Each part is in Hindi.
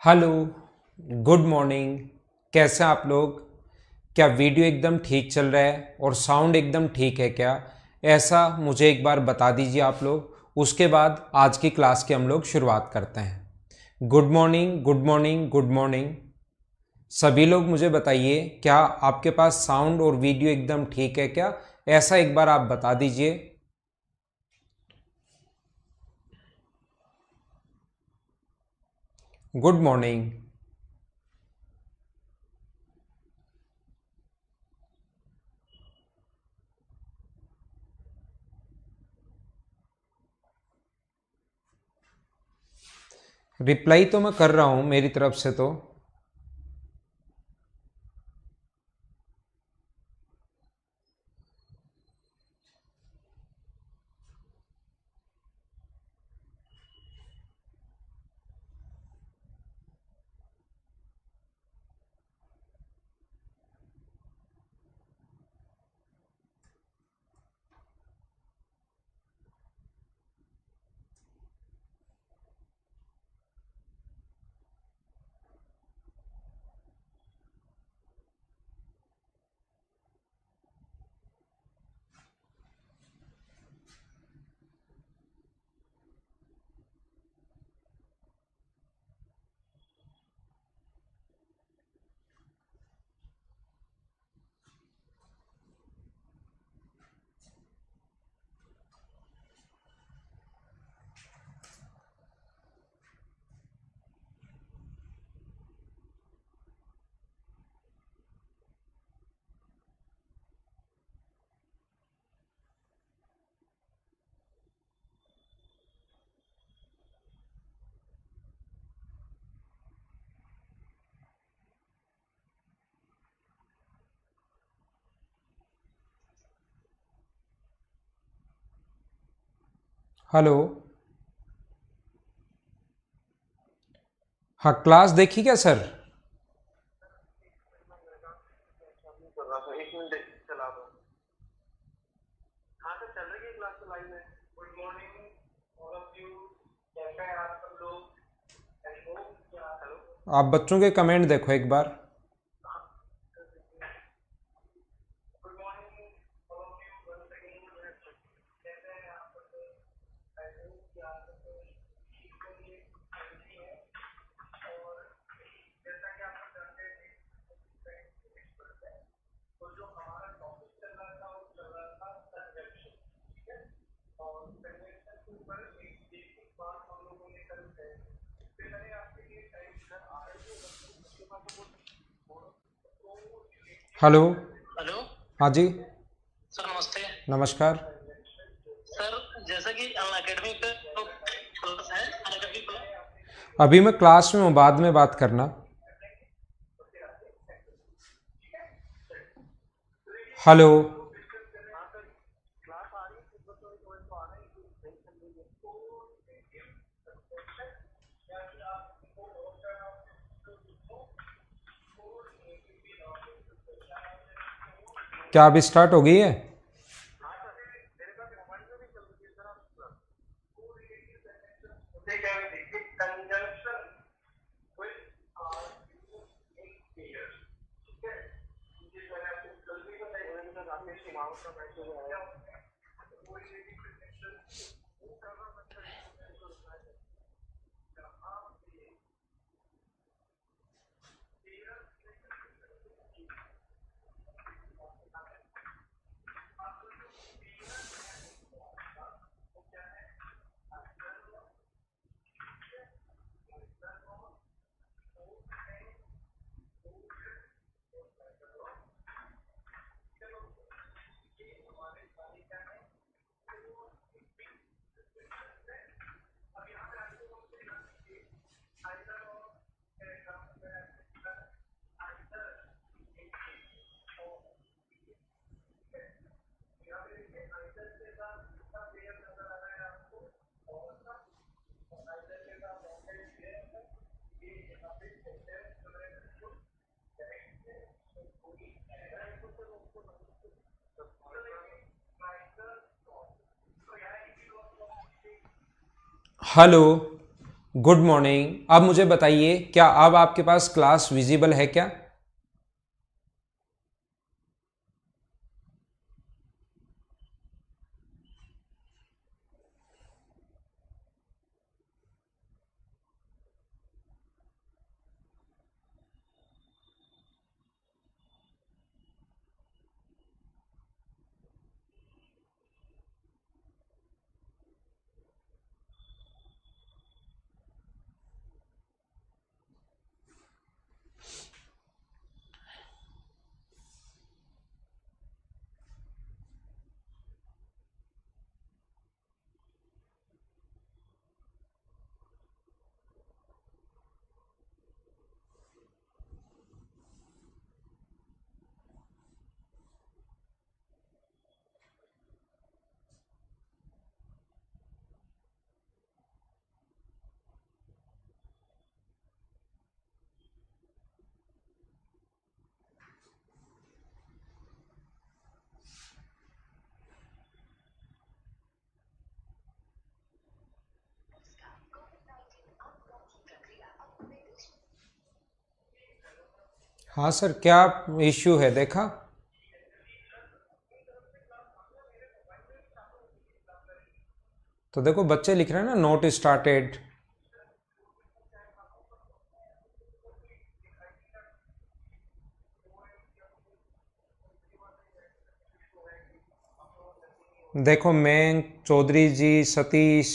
Hello, good morning. कैसे हैं आप लोग? क्या वीडियो एकदम ठीक चल रहा है और साउंड एकदम ठीक है क्या? ऐसा मुझे एक बार बता दीजिए आप लोग। उसके बाद आज की क्लास की हम लोग शुरुआत करते हैं। Good morning, good morning, good morning. सभी लोग मुझे बताइए, क्या आपके पास साउंड और वीडियो एकदम ठीक है क्या? ऐसा एक बार आप बता दीजिए। Good morning. रिप्लाई तो मैं कर रहा हूँ मेरी तरफ से तो। हेलो। हाँ, क्लास देखी क्या सर? कर रहा था। एक मिनट चला दो। हाँ सर, चल रही है क्लास तो लाइव में। Good morning all of you. कैसे हैं आप सब लोग? आई होप क्या हेलो। आप बच्चों के कमेंट देखो एक बार। Good morning all of you once again. कैसे हैं आप सब लोग? आई होप कि आप सब लोग ठीक होंगे, हेल्दी हैं। और जैसा कि आप सब जानते हैं तो जो हमारा टॉपिक चल रहा था वो चल रहा था कन्वेंशन। ठीक है। और कन्वेंशन के ऊपर एक बेसिक बात हम लोगों ने कल है। फिर मैंने आपके लिए टाइम सर आ रही है उसके बाद तो हेलो। हेलो हाँ जी। सर, नमस्ते नमस्कार। सर। जैसा कि अन अकेडमी पे तो क्लास है, अन अकेडमी पे। अभी मैं क्लास में हूँ, बाद में बात करना। हेलो। हाँ सर, क्लास आ रही है तो तो आ रही है नहीं चल रही है तो क्या अभी स्टार्ट हो गई है? हाँ सर, मेरे पास मोबाइल में भी चल रही है सर। आप देख रहे हैं कंजंक्शन with pairs। ठीक है, ये मैंने आपको कल भी बताया। मैंने तो राकेश सीमाओं का मैसेज आया। हेलो। Good morning. अब मुझे बताइए, क्या अब आपके पास क्लास विजिबल है क्या? हाँ सर, क्या इश्यू है देखा? तो देखो बच्चे लिख रहे हैं ना, नोट स्टार्टेड। देखो मैं, चौधरी जी, सतीश,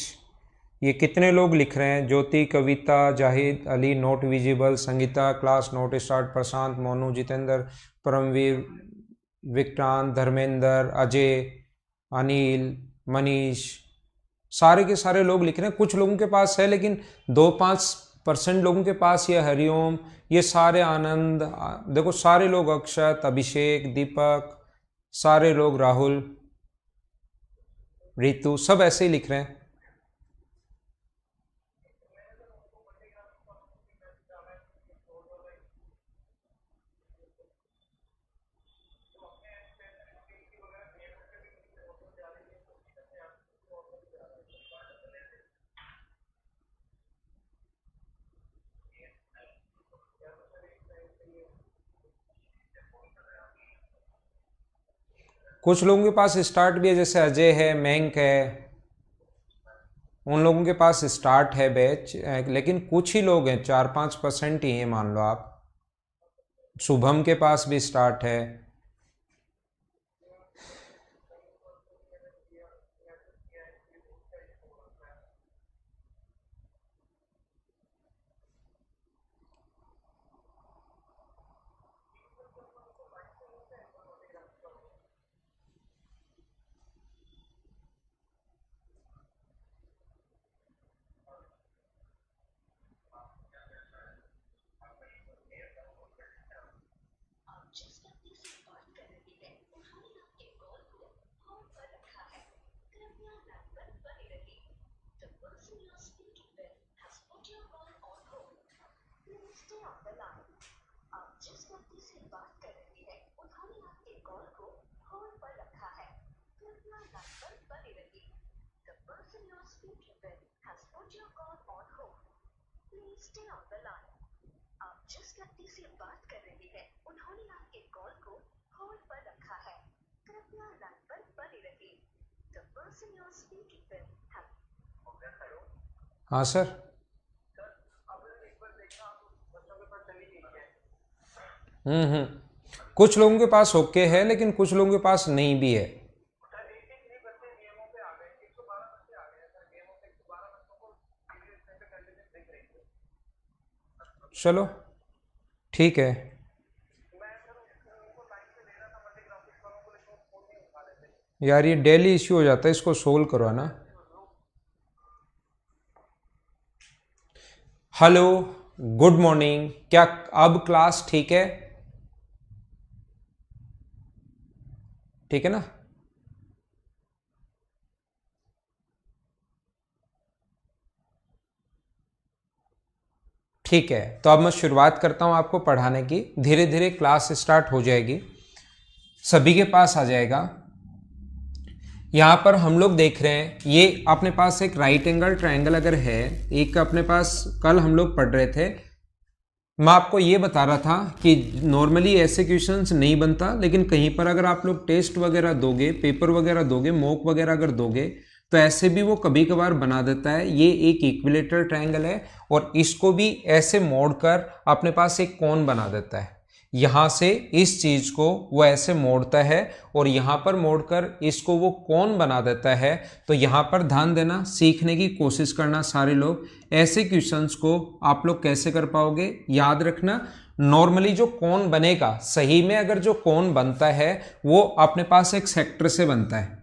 ये कितने लोग लिख रहे हैं? Jyoti, Kavita, Zahid Ali not visible, Sangeeta class not start, Prashant, Monu, Jitendra, Paramvir, Vikrant, Dharmendra, Ajay, Anil, Manish, सारे के सारे लोग लिख रहे हैं। कुछ लोगों के पास है, लेकिन 2-5% लोगों के पास ये हरिओम, ये सारे आनंद, देखो सारे लोग, अक्षत, अभिषेक, दीपक, सारे लोग, राहुल, रितु, सब ऐसे ही लिख रहे हैं। कुछ लोगों के पास स्टार्ट भी है, जैसे अजय है, मयंक है, उन लोगों के पास स्टार्ट है बैच, लेकिन कुछ ही लोग हैं, 4-5% ही हैं मान लो आप। शुभम के पास भी स्टार्ट है। हाँ सर। कुछ लोगों के पास ओके है, लेकिन कुछ लोगों के पास नहीं भी है। चलो ठीक है। यार ये डेली इश्यू हो जाता है, इसको सोल्व करो ना। Hello, good morning. क्या अब क्लास ठीक है? ठीक है ना? ठीक है, तो अब मैं शुरुआत करता हूं आपको पढ़ाने की। धीरे धीरे क्लास स्टार्ट हो जाएगी, सभी के पास आ जाएगा। यहाँ पर हम लोग देख रहे हैं ये अपने पास एक राइट एंगल ट्रायंगल अगर है, एक अपने पास कल हम लोग पढ़ रहे थे, मैं आपको ये बता रहा था कि नॉर्मली ऐसे क्वेश्चंस नहीं बनता, लेकिन कहीं पर अगर आप लोग टेस्ट वगैरह दोगे, पेपर वगैरह दोगे, मॉक वगैरह अगर दोगे तो ऐसे भी वो कभी कभार बना देता है। ये एक इक्विलेटरल ट्रायंगल है और इसको भी ऐसे मोड़कर अपने पास एक कोन बना देता है। यहां से इस चीज को वो ऐसे मोड़ता है और यहां पर मोड़कर इसको वो कोन बना देता है। तो यहां पर ध्यान देना, सीखने की कोशिश करना सारे लोग। ऐसे क्वेश्चंस को आप लोग कैसे कर पाओगे, याद रखना, नॉर्मली जो कोन बनेगा, सही में अगर जो कोन बनता है वो अपने पास एक सेक्टर से बनता है।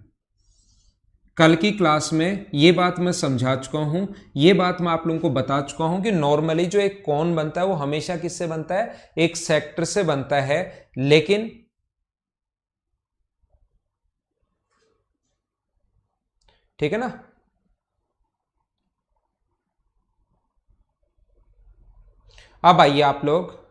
कल की क्लास में ये बात मैं समझा चुका हूं, ये बात मैं आप लोगों को बता चुका हूं कि नॉर्मली जो एक कोन बनता है वो हमेशा किससे बनता है, एक सेक्टर से बनता है। लेकिन ठीक है ना, अब आइए आप लोग,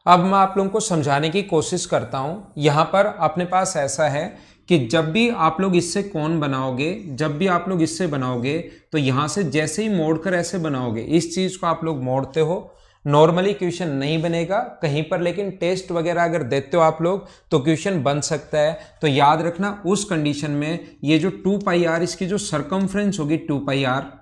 अब मैं आप लोगों को समझाने की कोशिश करता हूं। यहां पर अपने पास ऐसा है कि जब भी आप लोग इससे कोन बनाओगे, जब भी आप लोग इससे बनाओगे, तो यहां से जैसे ही मोड़कर ऐसे बनाओगे, इस चीज को आप लोग मोड़ते हो, नॉर्मली क्वेश्चन नहीं बनेगा कहीं पर, लेकिन टेस्ट वगैरह अगर देते हो आप लोग तो क्वेश्चन बन सकता है। तो याद रखना उस कंडीशन में ये जो 2 पाई आर, इसकी जो सरकमफ्रेंस होगी 2 पाई आर,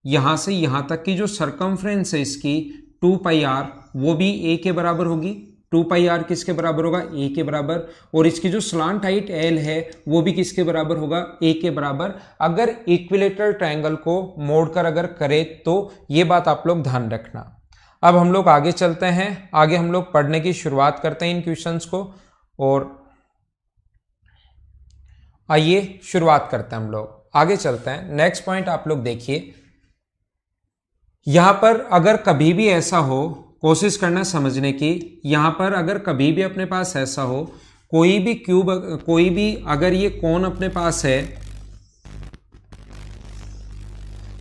यहां से यहां तक की जो सरकमफ्रेंस है इसकी 2 पाई आर, वो भी ए के बराबर होगी। 2 पाई आर किसके बराबर होगा, ए के बराबर। और इसकी जो स्लांट हाइट एल है वो भी किसके बराबर होगा, ए के बराबर। अगर इक्विलेटरल ट्रायंगल को मोड़कर अगर करे तो ये बात आप लोग ध्यान रखना। अब हम लोग आगे चलते हैं, आगे हम लोग पढ़ने की शुरुआत करते हैं इन क्वेश्चंस को। और आइए शुरुआत करते हैं, हम लोग आगे चलते हैं। नेक्स्ट पॉइंट आप लोग देखिए, यहां पर अगर कभी भी ऐसा हो, कोशिश करना समझने की, यहां पर अगर कभी भी अपने पास ऐसा हो, कोई भी क्यूब, कोई भी अगर ये कोन अपने पास है,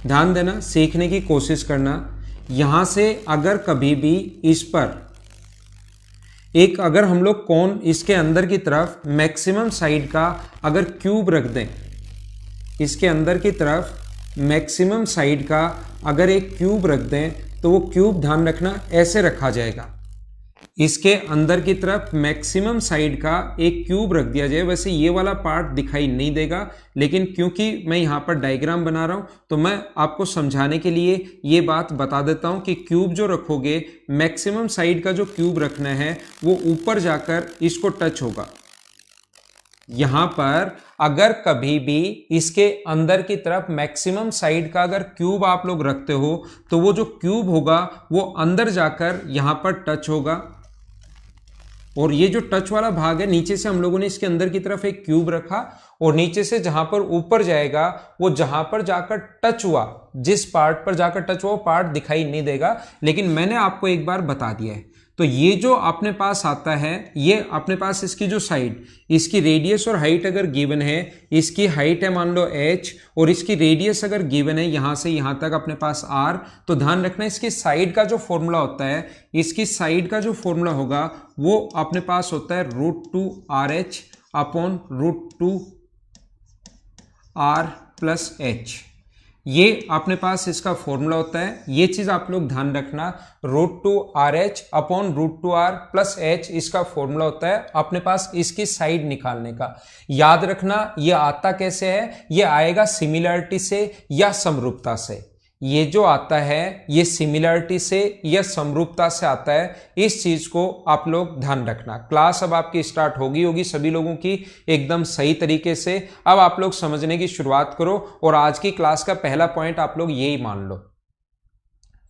ध्यान देना, सीखने की कोशिश करना। यहां से अगर कभी भी इस पर एक, अगर हम लोग कोन इसके अंदर की तरफ मैक्सिमम साइड का अगर क्यूब रख दें, इसके अंदर की तरफ मैक्सिमम साइड का अगर एक क्यूब रख दें, तो वो क्यूब ध्यान रखना ऐसे रखा जाएगा। इसके अंदर की तरफ मैक्सिमम साइड का एक क्यूब रख दिया जाए। वैसे ये वाला पार्ट दिखाई नहीं देगा, लेकिन क्योंकि मैं यहाँ पर डायग्राम बना रहा हूँ तो मैं आपको समझाने के लिए ये बात बता देता हूँ कि क्यूब जो रखोगे, मैक्सिमम साइड का जो क्यूब रखना है वो ऊपर जाकर इसको टच होगा। यहां पर अगर कभी भी इसके अंदर की तरफ मैक्सिमम साइड का अगर क्यूब आप लोग रखते हो, तो वो जो क्यूब होगा वो अंदर जाकर यहां पर टच होगा। और ये जो टच वाला भाग है, नीचे से हम लोगों ने इसके अंदर की तरफ एक क्यूब रखा और नीचे से जहां पर ऊपर जाएगा, वो जहां पर जाकर टच हुआ, जिस पार्ट पर जाकर टच हुआ वो पार्ट दिखाई नहीं देगा, लेकिन मैंने आपको एक बार बता दिया है। तो ये जो अपने पास आता है, ये अपने पास इसकी जो साइड, इसकी रेडियस और हाइट अगर गिवन है, इसकी हाइट है मान लो h और इसकी रेडियस अगर गिवन है यहां से यहां तक अपने पास r, तो ध्यान रखना इसकी साइड का जो फॉर्मूला होता है, इसकी साइड का जो फॉर्मूला होगा वो अपने पास होता है √2RH upon √2r plus h। ये अपने पास इसका फॉर्मूला होता है। ये चीज आप लोग ध्यान रखना, √2RH upon √2r plus h इसका फॉर्मूला होता है अपने पास इसकी साइड निकालने का। याद रखना ये आता कैसे है, ये आएगा सिमिलरिटी से या समरूपता से। ये जो आता है ये सिमिलरिटी से या समरूपता से आता है। इस चीज को आप लोग ध्यान रखना। क्लास अब आपकी स्टार्ट होगी सभी लोगों की एकदम सही तरीके से। अब आप लोग समझने की शुरुआत करो और आज की क्लास का पहला पॉइंट आप लोग यही मान लो,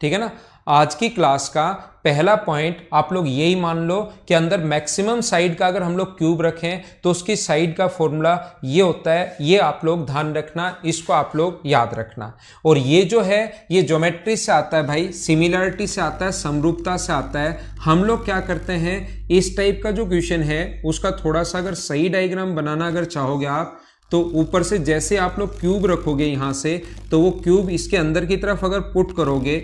ठीक है ना। आज की क्लास का पहला पॉइंट आप लोग यही मान लो कि अंदर मैक्सिमम साइड का अगर हम लोग क्यूब रखें तो उसकी साइड का फॉर्मूला ये होता है। ये आप लोग ध्यान रखना, इसको आप लोग याद रखना। और ये जो है ये ज्योमेट्री से आता है भाई, सिमिलरिटी से आता है, समरूपता से आता है। हम लोग क्या करते हैं, इस टाइप का जो क्वेश्चन है उसका थोड़ा सा अगर सही डायग्राम बनाना अगर चाहोगे आप, तो ऊपर से जैसे आप लोग क्यूब रखोगे यहां से, तो वो क्यूब इसके अंदर की तरफ अगर पुट करोगे,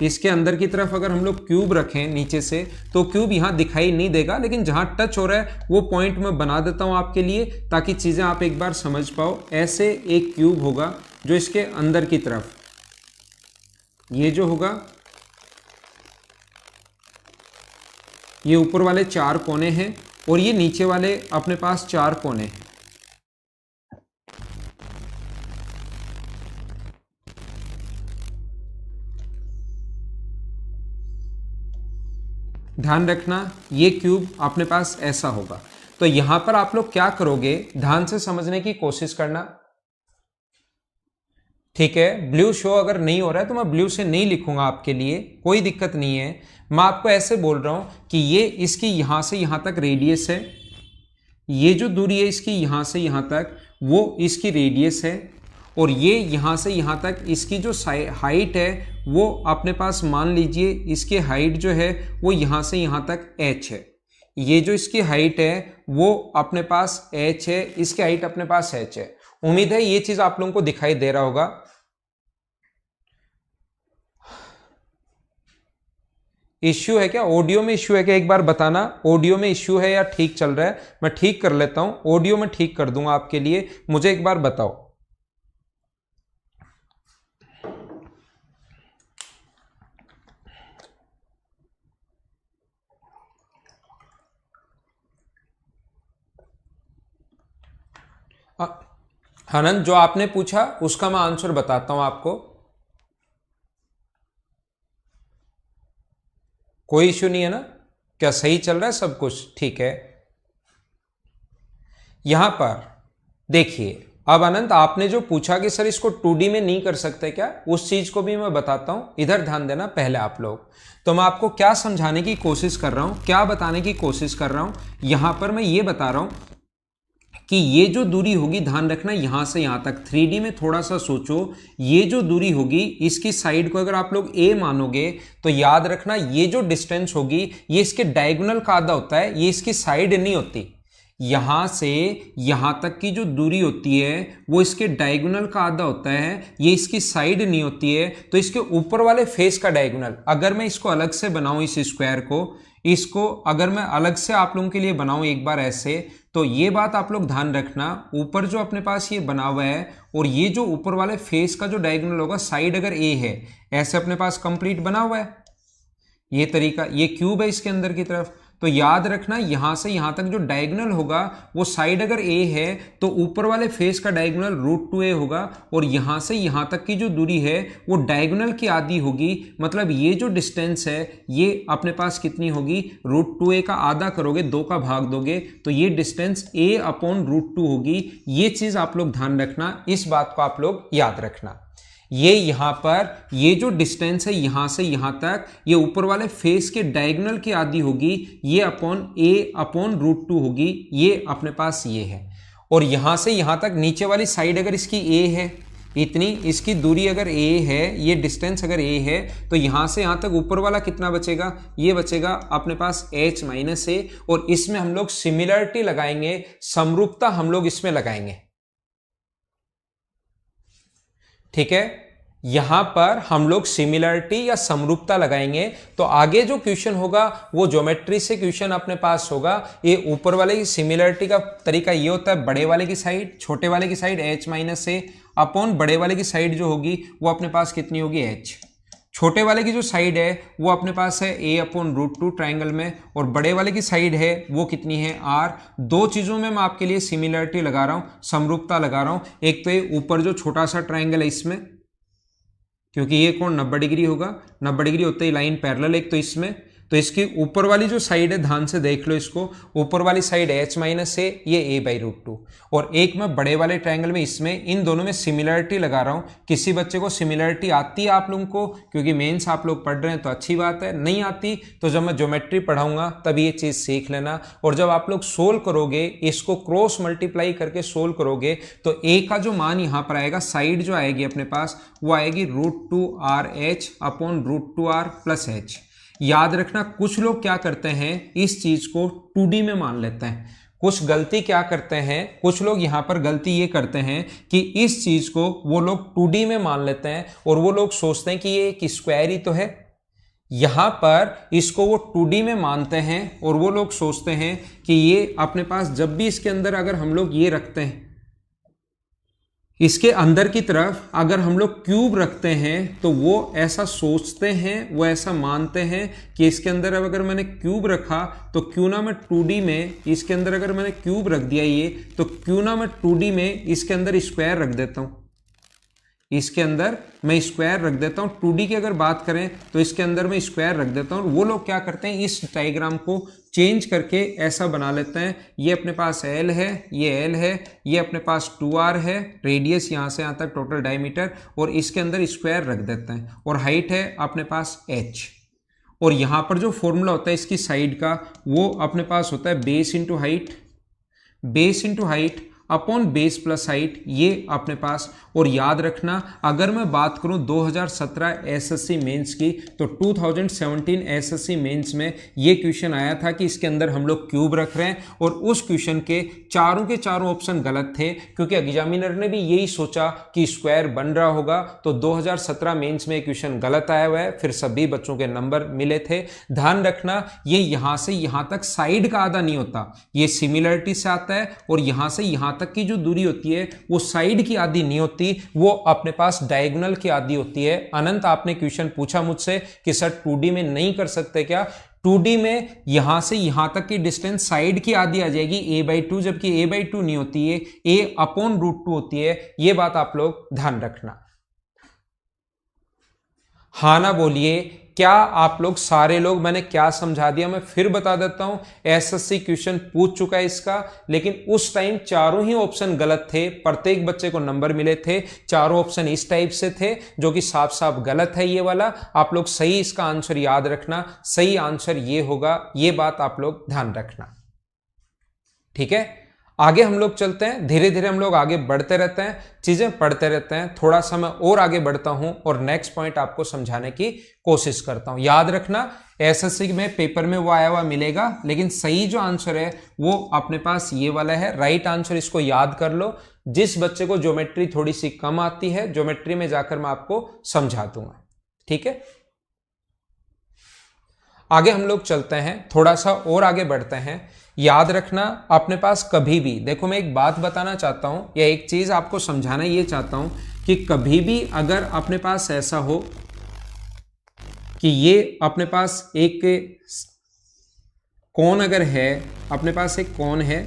इसके अंदर की तरफ अगर हम लोग क्यूब रखें नीचे से तो क्यूब यहाँ दिखाई नहीं देगा, लेकिन जहाँ टच हो रहा है वो पॉइंट मैं बना देता हूँ आपके लिए ताकि चीज़ें आप एक बार समझ पाओ। ऐसे एक क्यूब होगा जो इसके अंदर की तरफ, ये जो होगा ये ऊपर वाले 4 कोने हैं और ये नीचे वाले अपने पास 4 कोने हैं। ध्यान रखना ये क्यूब अपने पास ऐसा होगा। तो यहां पर आप लोग क्या करोगे, ध्यान से समझने की कोशिश करना, ठीक है। ब्लू शो अगर नहीं हो रहा है तो मैं ब्लू से नहीं लिखूंगा आपके लिए, कोई दिक्कत नहीं है। मैं आपको ऐसे बोल रहा हूं कि ये इसकी यहां से यहां तक रेडियस है, ये जो दूरी है इसकी यहां से यहां तक वो इसकी रेडियस है, और ये यहां से यहां तक इसकी जो हाइट है वो अपने पास मान लीजिए इसकी हाइट जो है वो यहां से यहां तक h है। ये जो इसकी हाइट है वो अपने पास h है, इसकी हाइट अपने पास h है। उम्मीद है ये चीज आप लोगों को दिखाई दे रहा होगा। इश्यू है क्या, ऑडियो में इश्यू है क्या, एक बार बताना। ऑडियो में इश्यू है या ठीक चल रहा है, मैं ठीक कर लेता हूं, ऑडियो में ठीक कर दूंगा आपके लिए, मुझे एक बार बताओ। आनंद, जो आपने पूछा उसका मैं आंसर बताता हूं आपको। कोई इश्यू नहीं है ना, क्या सही चल रहा है सब कुछ, ठीक है। यहां पर देखिए, अब अनंत आपने जो पूछा कि सर इसको 2D में नहीं कर सकते क्या, उस चीज को भी मैं बताता हूं, इधर ध्यान देना पहले आप लोग। तो मैं आपको क्या समझाने की कोशिश कर रहा हूं, क्या बताने की कोशिश कर रहा हूं, यहां पर मैं ये बता रहा हूं कि ये जो दूरी होगी, ध्यान रखना यहां से यहां तक 3D में थोड़ा सा सोचो, ये जो दूरी होगी इसकी साइड को अगर आप लोग a मानोगे तो याद रखना ये जो डिस्टेंस होगी ये इसके डायगोनल का आधा होता है, ये इसकी साइड नहीं होती। यहां से यहां तक की जो दूरी होती है वो इसके डायगोनल का आधा होता है, ये इसकी साइड नहीं होती है। तो इसके ऊपर वाले फेस का डायगोनल, अगर मैं इसको अलग से बनाऊं, इस स्क्वायर को, इसको अगर मैं अलग से आप लोगों के लिए बनाऊं एक बार ऐसे, तो ये बात आप लोग ध्यान रखना, ऊपर जो अपने पास ये बना हुआ है और ये जो ऊपर वाले फेस का जो डायगोनल होगा, साइड अगर ए है, ऐसे अपने पास कंप्लीट बना हुआ है ये तरीका, ये क्यूब है इसके अंदर की तरफ। तो याद रखना यहां से यहां तक जो डायगोनल होगा वो साइड अगर ए है तो ऊपर वाले फेस का डायगोनल √2a होगा, और यहां से यहां तक की जो दूरी है वो डायगोनल की आधी होगी। मतलब ये जो डिस्टेंस है ये अपने पास कितनी होगी, √2a का आधा करोगे, 2 का भाग दोगे तो ये डिस्टेंस a/√2 होगी। ये चीज आप लोग ध्यान रखना, इस बात को आप लोग याद रखना। ये यहां पर ये जो डिस्टेंस है यहां से यहां तक, ये ऊपर वाले फेस के डायगोनल की आधी होगी, ये अपॉन a/√2 होगी, ये अपने पास ये है। और यहां से यहां तक नीचे वाली साइड अगर इसकी a है, इतनी इसकी दूरी अगर a है, ये डिस्टेंस अगर a है, तो यहां से यहां तक ऊपर वाला कितना बचेगा, ये बचेगा अपने पास h-a, और इसमें हम लोग सिमिलरिटी लगाएंगे, समरूपता हम लोग इसमें लगाएंगे, ठीक है। यहां पर हम लोग सिमिलरिटी या समरूपता लगाएंगे। तो आगे जो क्वेश्चन होगा वो ज्योमेट्री से क्वेश्चन अपने पास होगा। ये ऊपर वाले की सिमिलरिटी का तरीका ये होता है, बड़े वाले की साइड छोटे वाले की साइड h-a अपॉन बड़े वाले की साइड जो होगी वो अपने पास कितनी होगी, h। छोटे वाले की जो साइड है वो अपने पास है a/√2 ट्राइंगल में, और बड़े वाले की साइड है वो कितनी है, r। दो चीजों में मैं आपके लिए सिमिलरिटी लगा रहा हूं, समरूपता लगा रहा हूं। एक तो ये ऊपर जो छोटा सा ट्राइंगल है इसमें, क्योंकि ये कोण 90 डिग्री होगा, 90 डिग्री होते ही लाइन पैरेलल, एक तो इसमें, तो इसकी ऊपर वाली जो साइड है, ध्यान से देख लो इसको, ऊपर वाली साइड h-a, ये a/√2, और एक मैं बड़े वाले ट्रायंगल में इसमें, इन दोनों में सिमिलरिटी लगा रहा हूं। किसी बच्चे को सिमिलरिटी आती है आप लोगों को, क्योंकि मेंस आप लोग पढ़ रहे हैं तो अच्छी बात है, नहीं आती तो जब मैं ज्योमेट्री पढ़ाऊंगा तब ये चीज सीख लेना। और जब आप लोग सोल्व करोगे, इसको क्रॉस मल्टीप्लाई करके सोल्व करोगे, तो a का जो मान यहां पर आएगा, साइड जो आएगी अपने पास वो आएगी √2rh upon √2r plus h। याद रखना कुछ लोग क्या करते हैं, इस चीज को 2D में मान लेते हैं। कुछ गलती क्या करते हैं, कुछ लोग यहां पर गलती ये करते हैं कि इस चीज को वो लोग 2D में मान लेते हैं, और वो लोग सोचते हैं कि ये एक स्क्वायर ही तो है, यहां पर इसको वो 2D में मानते हैं और वो लोग सोचते हैं कि ये अपने पास जब भी इसके अंदर अगर हम लोग ये रखते हैं, इसके अंदर की तरफ अगर हम लोग क्यूब रखते हैं तो वो ऐसा सोचते हैं, वो ऐसा मानते हैं कि इसके अंदर अब अगर मैंने क्यूब रखा तो क्यों ना मैं 2D में इसके अंदर अगर मैंने क्यूब रख दिया ये, तो क्यों ना मैं 2D में इसके अंदर स्क्वायर रख देता हूं, इसके अंदर मैं स्क्वायर रख देता हूं। 2D की अगर बात करें तो इसके अंदर मैं स्क्वायर रख देता हूं। वो लोग क्या करते हैं, इस डायग्राम को चेंज करके ऐसा बना लेते हैं, ये अपने पास L है, ये L है, ये अपने पास 2R है, रेडियस यहां से यहां तक टोटल डायमीटर, और इसके अंदर स्क्वायर रख देते हैं, और हाइट है अपने पास H। और यहां पर जो फॉर्मूला होता है इसकी साइड का, वो अपने पास होता है base into height, base into height upon base plus height, ये अपने पास। और याद रखना, अगर मैं बात करूं 2017 एसएससी मेंस की, तो 2017 एसएससी मेंस में ये क्वेश्चन आया था कि इसके अंदर हम लोग क्यूब रख रहे हैं, और उस क्वेश्चन के चारों ऑप्शन गलत थे, क्योंकि एग्जामिनर ने भी यही सोचा कि स्क्वायर बन रहा होगा। तो 2017 मेंस में क्वेश्चन गलत आया हुआ है, फिर सभी बच्चों के नंबर मिले थे। ध्यान रखना, ये यहां से यहां तक साइड का आधा नहीं होता, ये सिमिलरिटी से आता है, और यहां से यहां तक की जो दूरी होती है वो साइड की आधी नहीं होती, वो अपने पास डायगोनल की आधी होती है। अनंत, आपने क्वेश्चन पूछा मुझसे कि सर 2D में नहीं कर सकते क्या? 2D में यहां से यहां तक की डिस्टेंस साइड की आधी आ जाएगी a/2, जबकि a/2 नहीं होती है, a/√2 होती है। ये बात आप लोग ध्यान रखना। हाँ ना बोलिए, क्या आप लोग सारे लोग, मैंने क्या समझा दिया मैं फिर बता देता हूं। एसएससी क्वेश्चन पूछ चुका है इसका, लेकिन उस टाइम चारों ही ऑप्शन गलत थे, प्रत्येक बच्चे को नंबर मिले थे, चारों ऑप्शन इस टाइप से थे, जो कि साफ साफ गलत है ये वाला। आप लोग सही इसका आंसर याद रखना, सही आंसर ये होगा, ये बात आप लोग ध्यान रखना, ठीक है। आगे हम लोग चलते हैं, धीरे धीरे हम लोग आगे बढ़ते रहते हैं, चीजें पढ़ते रहते हैं। थोड़ा सा मैं और आगे बढ़ता हूं और नेक्स्ट पॉइंट आपको समझाने की कोशिश करता हूं। याद रखना, एसएससी में पेपर में वो आया हुआ मिलेगा, लेकिन सही जो आंसर है वो अपने पास ये वाला है। राइट आंसर इसको याद कर लो। जिस बच्चे को ज्योमेट्री थोड़ी सी कम आती है, ज्योमेट्री में जाकर मैं आपको समझा दूंगा, ठीक है। आगे हम लोग चलते हैं, थोड़ा सा और आगे बढ़ते हैं। याद रखना, अपने पास कभी भी, देखो मैं एक बात बताना चाहता हूं, या एक चीज आपको समझाना ये चाहता हूं कि कभी भी अगर अपने पास ऐसा हो कि ये अपने पास एक कोन अगर है, अपने पास एक कोन है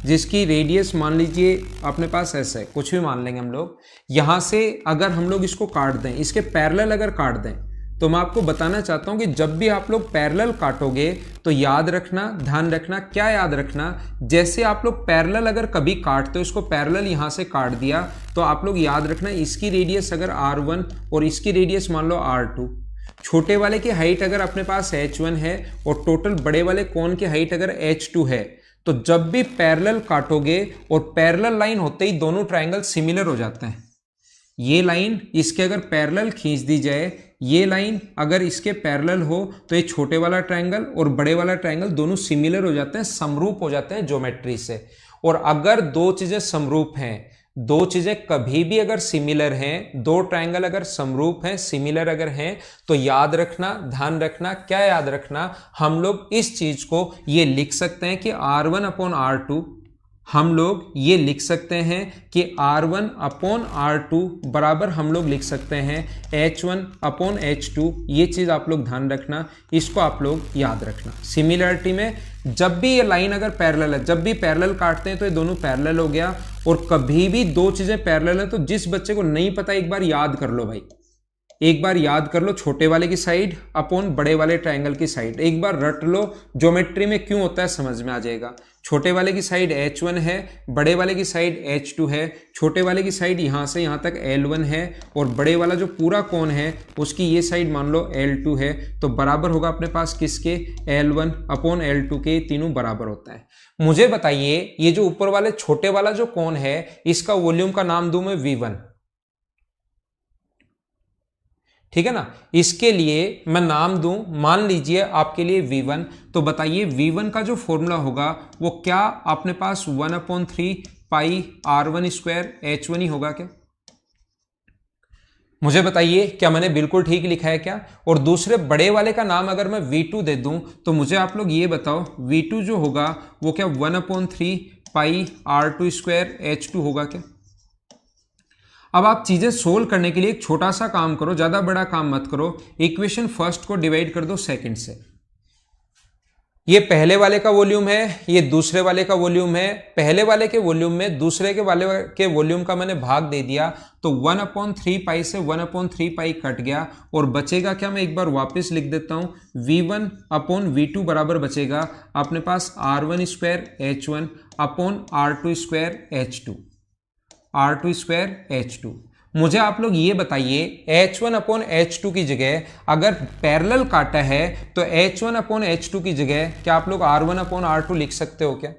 जिसकी रेडियस मान लीजिए अपने पास ऐसा है, कुछ भी मान लेंगे हम लोग। यहां से अगर हम लोग इसको काट दें, इसके पैरेलल अगर काट दें, तो मैं आपको बताना चाहता हूं कि जब भी आप लोग पैरेलल काटोगे तो याद रखना, ध्यान रखना, क्या याद रखना, जैसे आप लोग पैरेलल अगर कभी काटते हो, इसको पैरेलल यहां से काट दिया, तो आप लोग याद रखना इसकी रेडियस अगर r1 और इसकी रेडियस मान लो r2, छोटे वाले की हाइट अगर अपने पास h1 है और टोटल बड़े वाले कोन की हाइट अगर h2 है, तो जब भी पैरेलल काटोगे और पैरेलल लाइन होते ही दोनों ट्रायंगल सिमिलर हो जाते हैं। ये लाइन इसके अगर पैरेलल खींच दी जाए, ये लाइन अगर इसके पैरेलल हो, तो ये छोटे वाला ट्रायंगल और बड़े वाला ट्रायंगल दोनों सिमिलर हो जाते हैं, समरूप हो जाते हैं ज्योमेट्री से। और अगर दो चीजें समरूप हैं, दो चीजें कभी भी अगर सिमिलर हैं, दो ट्रायंगल अगर समरूप हैं, सिमिलर अगर हैं, तो याद रखना, ध्यान रखना, क्या याद रखना, हम लोग इस चीज को ये लिख सकते हैं कि r1/r2, हम लोग ये लिख सकते हैं कि r1/r2 बराबर हम लोग लिख सकते हैं h1/h2। ये चीज आप लोग ध्यान रखना, इसको आप लोग याद रखना। सिमिलरिटी में जब भी ये लाइन अगर पैरेलल है, जब भी पैरेलल काटते हैं तो ये दोनों पैरेलल हो गया, और कभी भी दो चीजें पैरेलल है, तो जिस बच्चे को नहीं पता एक बार याद कर लो भाई, एक बार याद कर लो, छोटे वाले की साइड अपॉन बड़े वाले ट्रायंगल की साइड, एक बार रट लो, ज्योमेट्री में क्यों होता है समझ में आ जाएगा। छोटे वाले की साइड h1 है, बड़े वाले की साइड h2 है, छोटे वाले की साइड यहां से यहां तक l1 है, और बड़े वाला जो पूरा कोण है उसकी ये साइड मान लो l2 है, तो बराबर होगा अपने पास किसके, l1/l2 के, तीनों बराबर होता है। मुझे बताइए, ये जो ऊपर वाले छोटे वाला जो कोण है, इसका वॉल्यूम का नाम दूं मैं v1, ठीक है ना। इसके लिए मैं नाम दूं, मान लीजिए आपके लिए v1, तो बताइए v1 का जो फॉर्मूला होगा वो क्या अपने पास 1/3 पाई r1² h1 ही होगा क्या? मुझे बताइए क्या मैंने बिल्कुल ठीक लिखा है क्या? और दूसरे बड़े वाले का नाम अगर मैं V2 दे दूं तो मुझे आप लोग ये बताओ V2 जो होगा वो क्या 1/3 पाई R2 स्क्वायर H2 होगा क्या? अब आप चीजें सोल्व करने के लिए एक छोटा सा काम करो, ज्यादा बड़ा काम मत करो। इक्वेशन फर्स्ट को डिवाइड कर दो सेकंड से। ये पहले वाले का वॉल्यूम है, ये दूसरे वाले का वॉल्यूम है। पहले वाले के वॉल्यूम में दूसरे के वाले के वॉल्यूम का मैंने भाग दे दिया तो 1/3 पाई से 1/3 पाई कट गया और बचेगा क्या? मैं एक बार वापस लिख देता हूं V1/V2 बराबर बचेगा अपने पास R1 square H1 upon R2 square H2, R2 square H2। मुझे आप लोग ये बताइए H1/H2 की जगह अगर पैरेलल काटा है तो H1/H2 की जगह क्या आप लोग R1/R2 लिख सकते हो क्या?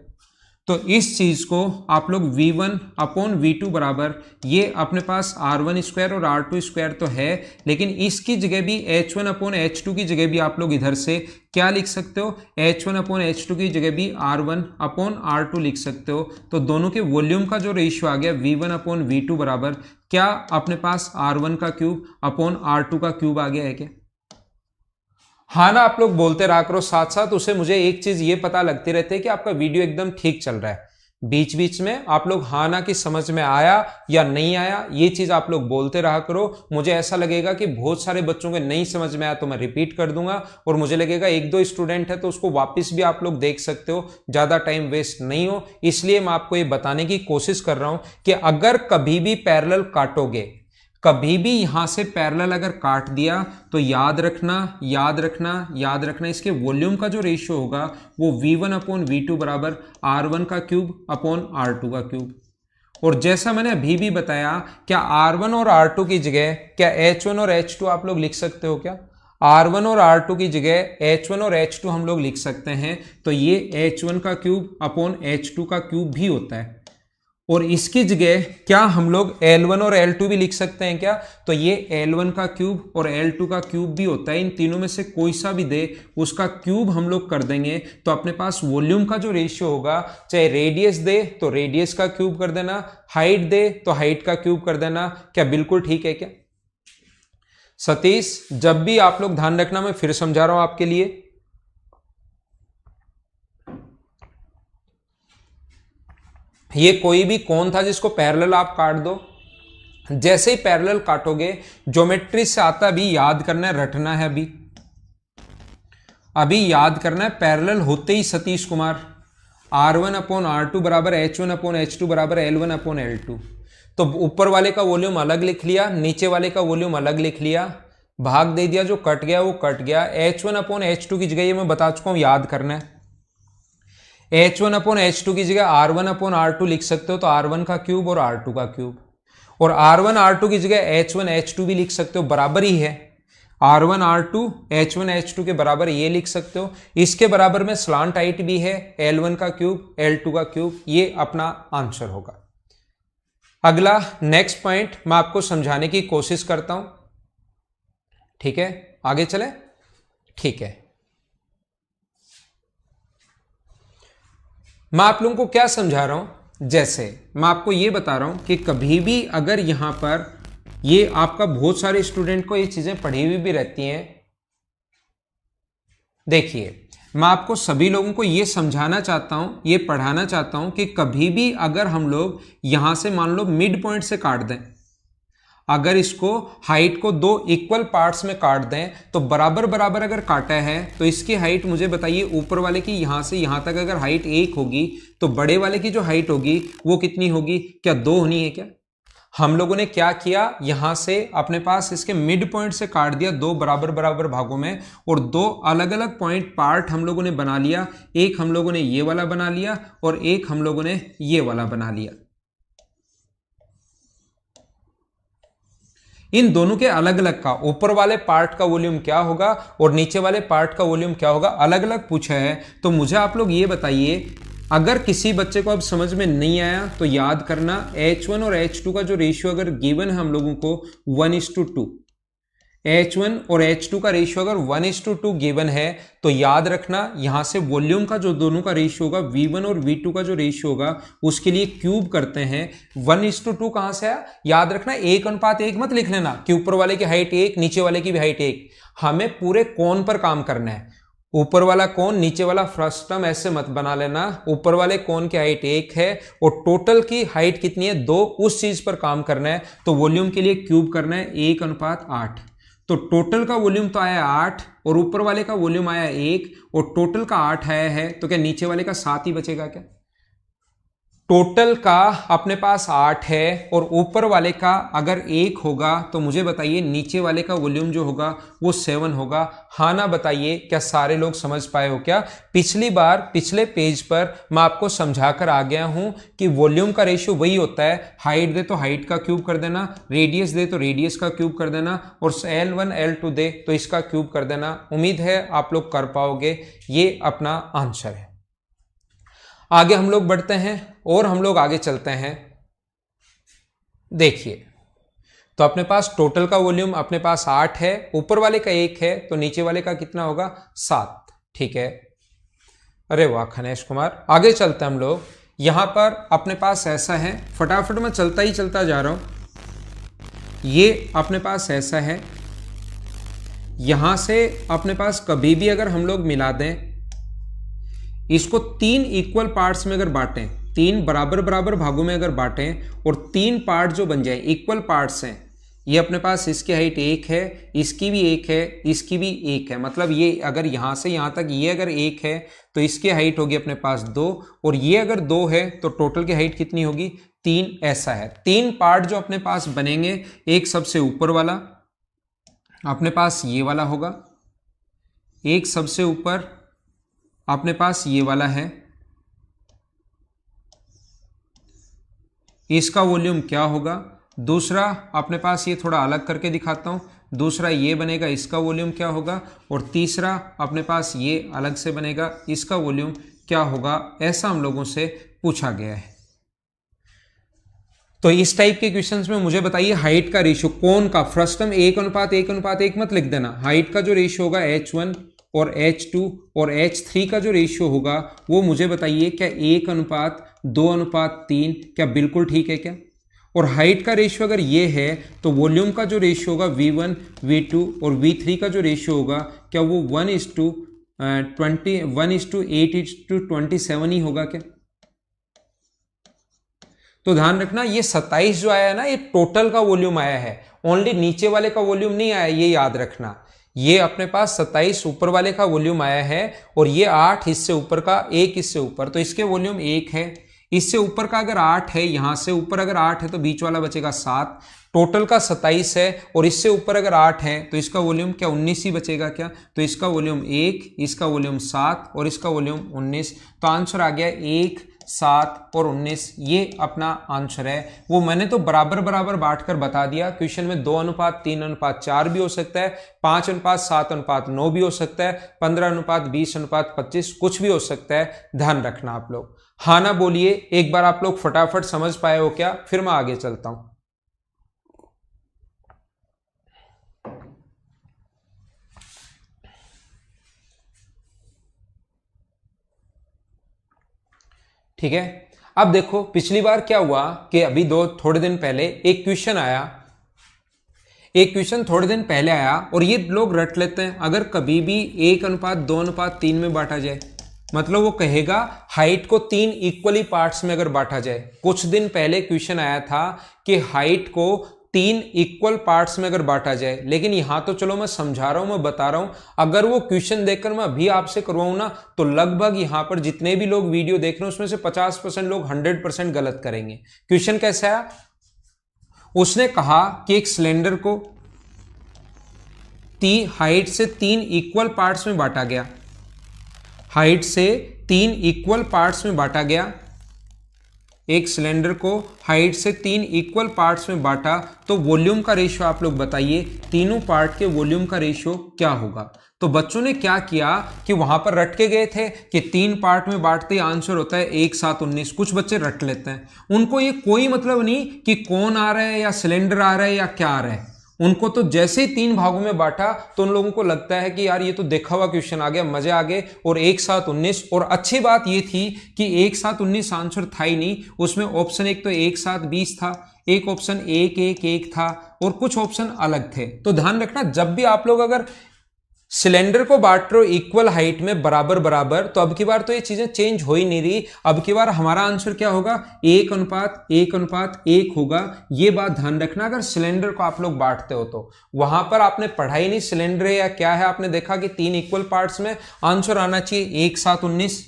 तो इस चीज को आप लोग V1/V2 बराबर ये अपने पास R1 स्क्वायर और R2 स्क्वायर तो है, लेकिन इसकी जगह भी H1/H2 की जगह भी आप लोग इधर से क्या लिख सकते हो? H1/H2 की जगह भी R1/R2 लिख सकते हो। तो दोनों के वॉल्यूम का जो रेशियो आ गया V1/V2 बराबर क्या अपने पास R1 का क्यूब अपॉन R2 का क्यूब आ गया है क्या? हाँ ना, आप लोग बोलते रहा करो साथ साथ, उसे मुझे एक चीज ये पता लगती रहती है कि आपका वीडियो एकदम ठीक चल रहा है। बीच बीच में आप लोग हाँ ना की समझ में आया या नहीं आया ये चीज आप लोग बोलते रहा करो। मुझे ऐसा लगेगा कि बहुत सारे बच्चों के नहीं समझ में आया तो मैं रिपीट कर दूंगा, और मुझे लगेगा एक दो स्टूडेंट है तो उसको वापस भी आप लोग देख सकते हो, ज्यादा टाइम वेस्ट नहीं हो। इसलिए मैं आपको ये बताने की कोशिश कर रहा हूं कि अगर कभी भी पैरेलल काटोगे, कभी भी यहां से पैरेलल अगर काट दिया तो याद रखना याद रखना याद रखना, इसके वॉल्यूम का जो रेशियो होगा वो V1/V2 बराबर R1 का क्यूब अपॉन R2 का क्यूब। और जैसा मैंने अभी भी बताया, क्या R1 और R2 की जगह क्या H1 और H2 आप लोग लिख सकते हो क्या? R1 और R2 की जगह H1 और H2 हम लोग लिख सकते हैं। तो ये H1 का क्यूब अपॉन H2 का क्यूब भी होता है। और इसकी जगह क्या हम लोग L1 और L2 भी लिख सकते हैं क्या? तो ये L1 का क्यूब और L2 का क्यूब भी होता है। इन तीनों में से कोई सा भी दे उसका क्यूब हम लोग कर देंगे तो अपने पास वॉल्यूम का जो रेशियो होगा, चाहे रेडियस दे तो रेडियस का क्यूब कर देना, हाइट दे तो हाइट का क्यूब कर देना। क्या बिल्कुल ठीक है क्या? सतीश, जब भी आप लोग ध्यान रखना, मैं फिर समझा रहा हूं आपके लिए, ये कोई भी कौन था जिसको पैरेलल आप काट दो, जैसे ही पैरेलल काटोगे ज्योमेट्री से आता भी याद करना है, रटना है। अभी याद करना है पैरेलल होते ही सतीश कुमार R1/R2 बराबर H1/H2 बराबर L1/L2। तो ऊपर वाले का वॉल्यूम अलग लिख लिया, नीचे वाले का वॉल्यूम अलग लिख लिया, भाग दे दिया, जो कट गया वो कट गया। H1/H2 की जगह ये मैं बता चुका हूं, याद करना है। H1/H2 की जगह R1/R2 लिख सकते हो, तो R1 का क्यूब और R2 का क्यूब। और R1 R2 की जगह H1 H2 भी लिख सकते हो, बराबर ही है। R1 R2 H1 H2 के बराबर ये लिख सकते हो। इसके बराबर में स्लांट हाइट भी है, L1 का क्यूब L2 का क्यूब, ये अपना आंसर होगा। अगला नेक्स्ट पॉइंट मैं आपको समझाने की कोशिश करता हूं, ठीक है? आगे चले, ठीक है। मैं आप लोगों को क्या समझा रहा हूं, जैसे मैं आपको यह बता रहा हूं कि कभी भी अगर यहां पर ये आपका बहुत सारे स्टूडेंट को ये चीजें पढ़ी हुई भी रहती हैं। देखिए, मैं आपको सभी लोगों को ये समझाना चाहता हूं, ये पढ़ाना चाहता हूं कि कभी भी अगर हम लोग यहां से मान लो मिड पॉइंट से काट दें, अगर इसको हाइट को दो इक्वल पार्ट्स में काट दें तो बराबर बराबर अगर काटा है तो इसकी हाइट मुझे बताइए, ऊपर वाले की यहां से यहां तक अगर हाइट 1 होगी तो बड़े वाले की जो हाइट होगी वो कितनी होगी? क्या 2 होनी है क्या? हम लोगों ने क्या किया, यहां से अपने पास इसके मिड पॉइंट से काट दिया दो बराबर बराबर भागों में, और दो अलग अलग पॉइंट पार्ट हम लोगों ने बना लिया। एक हम लोगों ने ये वाला बना लिया और एक हम लोगों ने ये वाला बना लिया। इन दोनों के अलग अलग का ऊपर वाले पार्ट का वॉल्यूम क्या होगा और नीचे वाले पार्ट का वॉल्यूम क्या होगा, अलग अलग पूछा है। तो मुझे आप लोग ये बताइए, अगर किसी बच्चे को अब समझ में नहीं आया तो याद करना, H1 और H2 का जो रेशियो अगर गिवन है हम लोगों को 1:2, H1 और H2 का रेशियो अगर 1:2 गिवन है तो याद रखना यहां से वॉल्यूम का जो दोनों का रेशियो होगा V1 और V2 का जो रेशियो होगा उसके लिए क्यूब करते हैं। 1:2 कहां से आया, याद रखना 1:1 मत लिख लेना कि ऊपर वाले की हाइट 1 नीचे वाले की भी हाइट 1। हमें पूरे कोण पर काम करना है, ऊपर वाला कोण नीचे वाला फ्रस्टम ऐसे मत बना लेना। ऊपर वाले कोण की हाइट 1 है और टोटल की हाइट कितनी है 2, उस चीज पर काम करना है। तो वॉल्यूम के लिए क्यूब करना है 1:8। तो टोटल का वॉल्यूम तो आया 8 और ऊपर वाले का वॉल्यूम आया 1 और टोटल का 8 आया है, तो क्या नीचे वाले का 7 ही बचेगा क्या? टोटल का अपने पास 8 है और ऊपर वाले का अगर 1 होगा तो मुझे बताइए नीचे वाले का वॉल्यूम जो होगा वो 7 होगा। हाँ ना बताइए, क्या सारे लोग समझ पाए हो क्या? पिछली बार पिछले पेज पर मैं आपको समझाकर आ गया हूं कि वॉल्यूम का रेशियो वही होता है, हाइट दे तो हाइट का क्यूब कर देना, रेडियस दे तो रेडियस का क्यूब कर देना और L1 L2 दे तो इसका क्यूब कर देना। उम्मीद है आप लोग कर पाओगे, ये अपना आंसर है। आगे हम लोग बढ़ते हैं और हम लोग आगे चलते हैं। देखिए, तो अपने पास टोटल का वॉल्यूम अपने पास 8 है, ऊपर वाले का 1 है, तो नीचे वाले का कितना होगा 7। ठीक है, अरे वाह खनेश कुमार। आगे चलते हैं हम लोग। यहां पर अपने पास ऐसा है, फटाफट मैं चलता ही चलता जा रहा हूं। ये अपने पास ऐसा है, यहां से अपने पास कभी भी अगर हम लोग मिला दें, इसको 3 इक्वल पार्ट्स में अगर बांटें, 3 बराबर बराबर भागों में अगर बांटें और 3 पार्ट जो बन जाए इक्वल पार्ट्स हैं, ये अपने पास इसकी हाइट 1 है, इसकी भी 1 है, इसकी भी 1 है। मतलब ये अगर यहां से यहां तक ये अगर 1 है तो इसकी हाइट होगी अपने पास 2 और ये अगर 2 है तो टोटल की हाइट कितनी होगी 3। ऐसा है। 3 पार्ट जो अपने पास बनेंगे, एक सबसे ऊपर वाला अपने पास ये वाला होगा, एक सबसे ऊपर अपने पास ये वाला है, इसका वॉल्यूम क्या होगा। दूसरा अपने पास ये थोड़ा अलग करके दिखाता हूं, दूसरा ये बनेगा, इसका वॉल्यूम क्या होगा। और तीसरा अपने पास ये अलग से बनेगा, इसका वॉल्यूम क्या होगा। ऐसा हम लोगों से पूछा गया है। तो इस टाइप के क्वेश्चंस में मुझे बताइए हाइट का रेशियो, कोण का फ्रस्टम 1:1:1 मत लिख देना। हाइट का जो रेशियो होगा H1 और H2 और H3 का जो रेशियो होगा वो मुझे बताइए क्या 1:2:3 क्या बिल्कुल ठीक है क्या? और हाइट का रेशियो अगर ये है तो वॉल्यूम का जो रेशियो होगा V1 V2 और V3 का जो रेशियो होगा क्या वो 1:8:27 ही होगा क्या? तो ध्यान रखना ये 27 जो आया है ना, ये टोटल का वॉल्यूम आया है, ओनली नीचे वाले का वॉल्यूम नहीं आया, ये याद रखना। ये अपने पास 27 ऊपर वाले का वॉल्यूम आया है और ये 8 इससे ऊपर का, 1 इससे ऊपर, तो इसके वॉल्यूम 1 है। इससे ऊपर का अगर 8 है, यहां से ऊपर अगर 8 है तो बीच वाला बचेगा 7, टोटल का 27 है। और इससे ऊपर अगर 8 है तो इसका वॉल्यूम क्या 19 ही बचेगा क्या? तो इसका वॉल्यूम 1, इसका वॉल्यूम 7 और इसका वॉल्यूम 19। तो आंसर आ गया 1, 7 और 19, ये अपना आंसर है। वो मैंने तो बराबर बराबर बांट कर बता दिया। क्वेश्चन में 2:3:4 भी हो सकता है, 5:7:9 भी हो सकता है, 15:20:25 कुछ भी हो सकता है। ध्यान रखना आप लोग। हाँ ना बोलिए एक बार, आप लोग फटाफट समझ पाए हो क्या? फिर मैं आगे चलता हूं। ठीक है, अब देखो पिछली बार क्या हुआ कि अभी थोड़े दिन पहले एक क्वेश्चन आया, एक क्वेश्चन थोड़े दिन पहले आया और ये लोग रट लेते हैं। अगर कभी भी 1:2:3 में बांटा जाए, मतलब वो कहेगा हाइट को 3 इक्वली पार्ट्स में अगर बांटा जाए। कुछ दिन पहले क्वेश्चन आया था कि हाइट को 3 इक्वल पार्ट्स में अगर बांटा जाए, लेकिन यहां तो चलो मैं समझा रहा हूं, मैं बता रहा हूं। अगर वो क्वेश्चन देखकर मैं अभी आपसे करवाऊं ना तो लगभग यहां पर जितने भी लोग वीडियो देख रहे हैं उसमें से 50% लोग 100% गलत करेंगे। क्वेश्चन कैसा है? उसने कहा कि एक सिलेंडर को हाइट से 3 इक्वल पार्ट्स में बांटा गया, हाइट से 3 इक्वल पार्ट्स में बांटा गया। एक सिलेंडर को हाइट से 3 इक्वल पार्ट्स में बांटा, तो वॉल्यूम का रेशियो आप लोग बताइए, तीनों पार्ट के वॉल्यूम का रेशियो क्या होगा। तो बच्चों ने क्या किया कि वहां पर रट के गए थे कि 3 पार्ट में बांटते आंसर होता है 1, 7, 19। कुछ बच्चे रट लेते हैं, उनको ये कोई मतलब नहीं कि कौन आ रहा है या सिलेंडर आ रहा है या क्या आ रहा है, उनको तो जैसे ही 3 भागों में बांटा तो उन लोगों को लगता है कि यार ये तो देखा हुआ क्वेश्चन आ गया, मजे आ गए, और 1 7 19। और अच्छी बात ये थी कि 1 7 19 आंसर था ही नहीं, उसमें ऑप्शन एक तो 1 7 20 था, एक ऑप्शन 1 1 1 था, और कुछ ऑप्शन अलग थे। तो ध्यान रखना, जब भी आप लोग अगर सिलेंडर को बांट रहे हो इक्वल हाइट में बराबर बराबर, तो अब की बार तो ये चीजें चेंज हो ही नहीं रही। अब की बार हमारा आंसर क्या होगा, 1:1:1 होगा। ये बात ध्यान रखना अगर सिलेंडर को आप लोग बांटते हो तो। वहां पर आपने पढ़ाई नहीं सिलेंडर है या क्या है, आपने देखा कि 3 इक्वल पार्ट्स में आंसर आना चाहिए 1 7 19।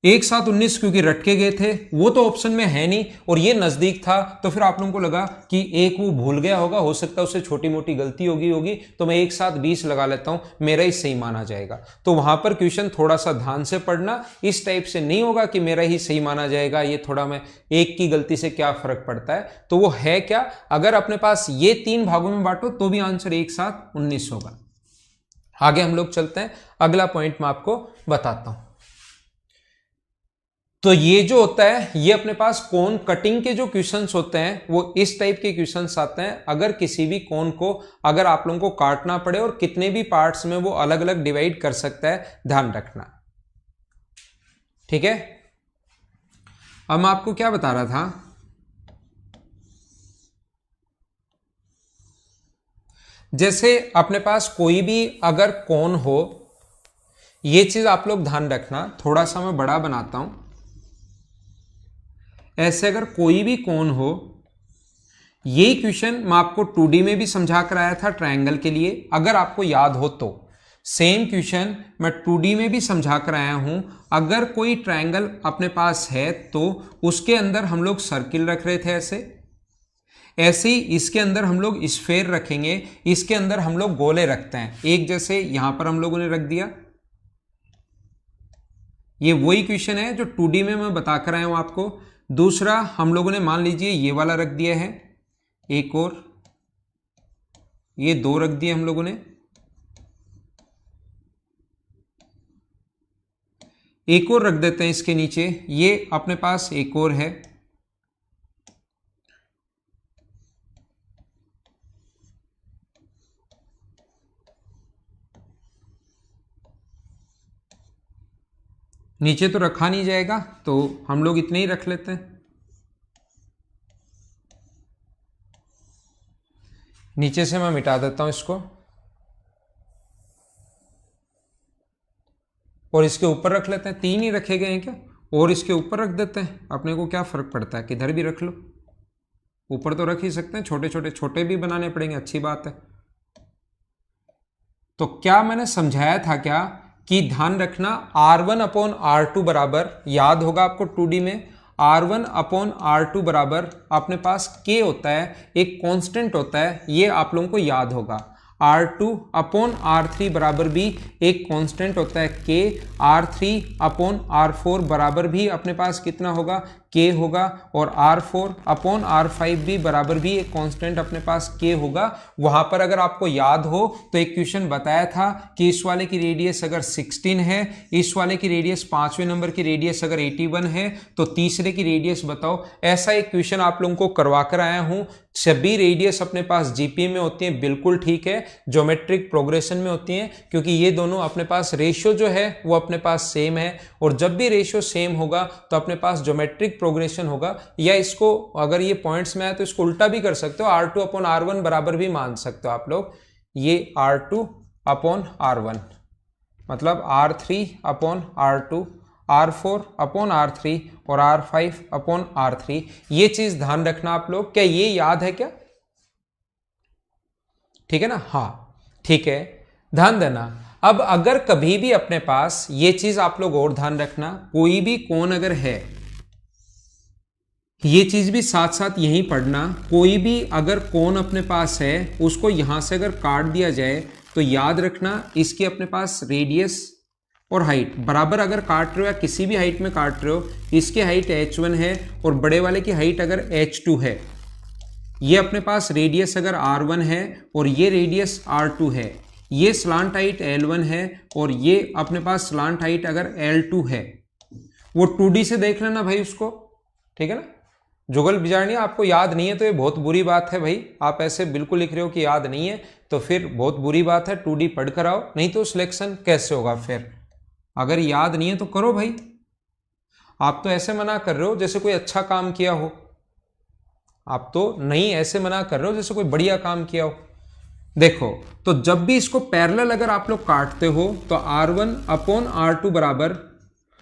1 7 19 क्योंकि रटके गए थे, वो तो ऑप्शन में है नहीं और ये नजदीक था, तो फिर आप लोगों को लगा कि एक वो भूल गया होगा, हो सकता है उससे छोटी मोटी गलती होगी, तो मैं 1 7 20 लगा लेता हूं, मेरा ही सही माना जाएगा। तो वहां पर क्वेश्चन थोड़ा सा ध्यान से पढ़ना, इस टाइप से नहीं होगा कि मेरा ही सही माना जाएगा, ये थोड़ा मैं एक की गलती से क्या फर्क पड़ता है। तो वो है क्या, अगर अपने पास ये 3 भागों में बांटो तो भी आंसर 1 7 19 होगा। आगे हम लोग चलते हैं, अगला पॉइंट मैं आपको बताता हूं। तो ये जो होता है, ये अपने पास कोन कटिंग के जो क्वेश्चंस होते हैं वो इस टाइप के क्वेश्चंस आते हैं। अगर किसी भी कोन को अगर आप लोगों को काटना पड़े और कितने भी पार्ट्स में वो अलग अलग डिवाइड कर सकता है, ध्यान रखना, ठीक है। अब मैं आपको क्या बता रहा था, जैसे अपने पास कोई भी अगर कोन हो, ये चीज आप लोग ध्यान रखना, थोड़ा सा मैं बड़ा बनाता हूं। ऐसे अगर कोई भी कोन हो, यही क्वेश्चन मैं आपको 2D में भी समझा कर आया था ट्रायंगल के लिए, अगर आपको याद हो तो। सेम क्वेश्चन मैं 2D में भी समझा कर आया हूं। अगर कोई ट्रायंगल अपने पास है तो उसके अंदर हम लोग सर्किल रख रहे थे, ऐसे ही इसके अंदर हम लोग स्फेयर रखेंगे, इसके अंदर हम लोग गोले रखते हैं। एक जैसे यहां पर हम लोगों ने रख दिया, ये वही क्वेश्चन है जो 2D में मैं बता कर आया हूं आपको। दूसरा हम लोगों ने मान लीजिए ये वाला रख दिया है, एक और ये 2 रख दिए हम लोगों ने, एक और रख देते हैं इसके नीचे, ये अपने पास एक और है, नीचे तो रखा नहीं जाएगा तो हम लोग इतने ही रख लेते हैं। नीचे से मैं मिटा देता हूं इसको और इसके ऊपर रख लेते हैं। 3 ही रखे गए हैं क्या, और इसके ऊपर रख देते हैं, अपने को क्या फर्क पड़ता है, किधर भी रख लो, ऊपर तो रख ही सकते हैं। छोटे छोटे छोटे भी बनाने पड़ेंगे, अच्छी बात है। तो क्या मैंने समझाया था क्या कि ध्यान रखना, R1/R2 बराबर, याद होगा आपको 2D में, R1/R2 बराबर अपने पास K होता है, एक कांस्टेंट होता है, ये आप लोगों को याद होगा। R2/R3 बराबर भी एक कांस्टेंट होता है K, R3/R4 बराबर भी अपने पास कितना होगा, K होगा, और R4/R5 भी बराबर भी एक कांस्टेंट अपने पास K होगा। वहां पर अगर आपको याद हो तो एक क्वेश्चन बताया था कि इस वाले की रेडियस अगर 16 है, इस वाले की रेडियस 5वें नंबर की रेडियस अगर 81 है, तो तीसरे की रेडियस बताओ। ऐसा एक क्वेश्चन आप लोगों को करवा कर आया हूं। सभी रेडियस अपने पास जीपी में होती हैं, बिल्कुल ठीक है, ज्योमेट्रिक प्रोग्रेशन में होती हैं, क्योंकि ये दोनों अपने पास रेशियो जो है वो अपने पास सेम है, और जब भी रेशियो सेम होगा तो अपने पास ज्योमेट्रिक प्रोग्रेशन होगा। या इसको अगर ये पॉइंट्स में है तो इसको उल्टा भी कर सकते हो, R2/R1 बराबर भी मान सकते हो आप लोग। ये R2/R1 मतलब R3/R2, R4/R3 और R5/R3। ये चीज ध्यान रखना आप लोग। क्या ये याद है क्या, ठीक है ना, हाँ ठीक है, ध्यान देना। अब अगर कभी भी अपने पास ये चीज आप लोग और ध्यान रखना, कोई भी कोण अगर है, ये चीज भी साथ साथ यही पढ़ना, कोई भी अगर कोण अपने पास है उसको यहां से अगर काट दिया जाए तो याद रखना इसकी अपने पास रेडियस और हाइट बराबर अगर काट रहे हो या किसी भी हाइट में काट रहे हो, इसकी हाइट h1 है और बड़े वाले की हाइट अगर h2 है, ये अपने पास रेडियस अगर r1 है और ये रेडियस r2 है, ये स्लांट हाइट l1 है और ये अपने पास स्लांट हाइट अगर l2 है, वो 2D से देख लेना भाई उसको, ठीक है ना। जुगल बिजारनी आपको याद नहीं है तो ये बहुत बुरी बात है भाई। आप ऐसे बिल्कुल लिख रहे हो कि याद नहीं है तो फिर बहुत बुरी बात है। 2D पढ़ कर आओ, नहीं तो सिलेक्शन कैसे होगा फिर। अगर याद नहीं है तो करो भाई। आप तो ऐसे मना कर रहे हो जैसे कोई अच्छा काम किया हो। आप तो नहीं ऐसे मना कर रहे हो जैसे कोई बढ़िया काम किया हो। देखो तो जब भी इसको पैरेलल अगर आप लोग काटते हो तो R1 अपॉन R2 बराबर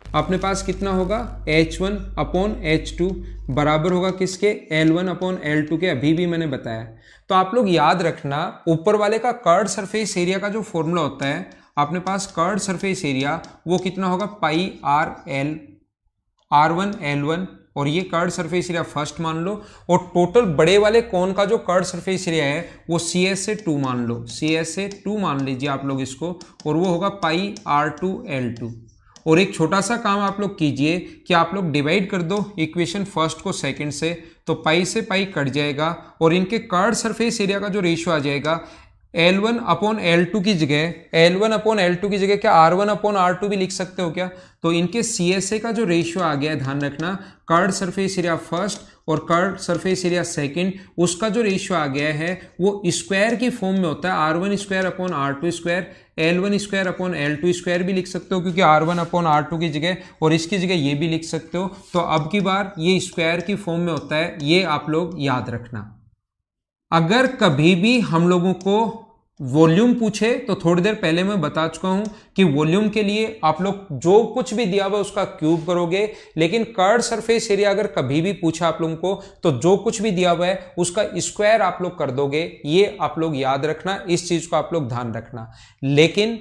अपने पास कितना होगा, H1 अपॉन H2 बराबर होगा किसके, L1 अपॉन L2 के। अभी भी मैंने बताया। तो आप लोग याद रखना ऊपर वाले का कर्ड सरफेस एरिया का जो फॉर्मूला होता है अपने पास, कर्ड सरफेस एरिया वो कितना होगा, पाई आर एल, R1 L1, और ये कर्ड सरफेस एरिया फर्स्ट मान लो। और टोटल बड़े वाले कोन का जो कर्ड सरफेस एरिया है वो CS से 2 मान लो, CS से 2 मान लीजिए आप लोग इसको, और वो होगा पाई R2 L2। और एक छोटा सा काम आप लोग कीजिए कि आप लोग डिवाइड कर दो इक्वेशन फर्स्ट को सेकंड से, तो पाई से पाई कट जाएगा और इनके कर्ड सरफेस एरिया का जो रेशियो आ जाएगा L1 अपॉन L2 की जगह, L1 अपॉन L2 की जगह क्या R1 अपॉन R2 भी लिख सकते हो क्या। तो इनके CSA का जो रेशियो आ गया है, ध्यान रखना, कर्ड सरफेस एरिया फर्स्ट और कर्ड सरफेस एरिया सेकंड, उसका जो रेशियो आ गया है वो स्क्वायर की फॉर्म में होता है। R1 square upon R2 square, L1 square upon L2 square भी लिख सकते हो क्योंकि R1 अपॉन R2 की जगह, और इसकी जगह ये भी लिख सकते हो। तो अब की बार ये स्क्वायर की फॉर्म में होता है, ये आप लोग याद रखना। अगर कभी भी हम लोगों को वॉल्यूम पूछे तो थोड़ी देर पहले मैं बता चुका हूं कि वॉल्यूम के लिए आप लोग जो कुछ भी दिया हुआ उसका क्यूब करोगे, लेकिन कर्ड सरफेस एरिया अगर कभी भी पूछा आप लोगों को तो जो कुछ भी दिया हुआ है उसका स्क्वायर आप लोग कर दोगे। ये आप लोग याद रखना, इस चीज को आप लोग ध्यान रखना। लेकिन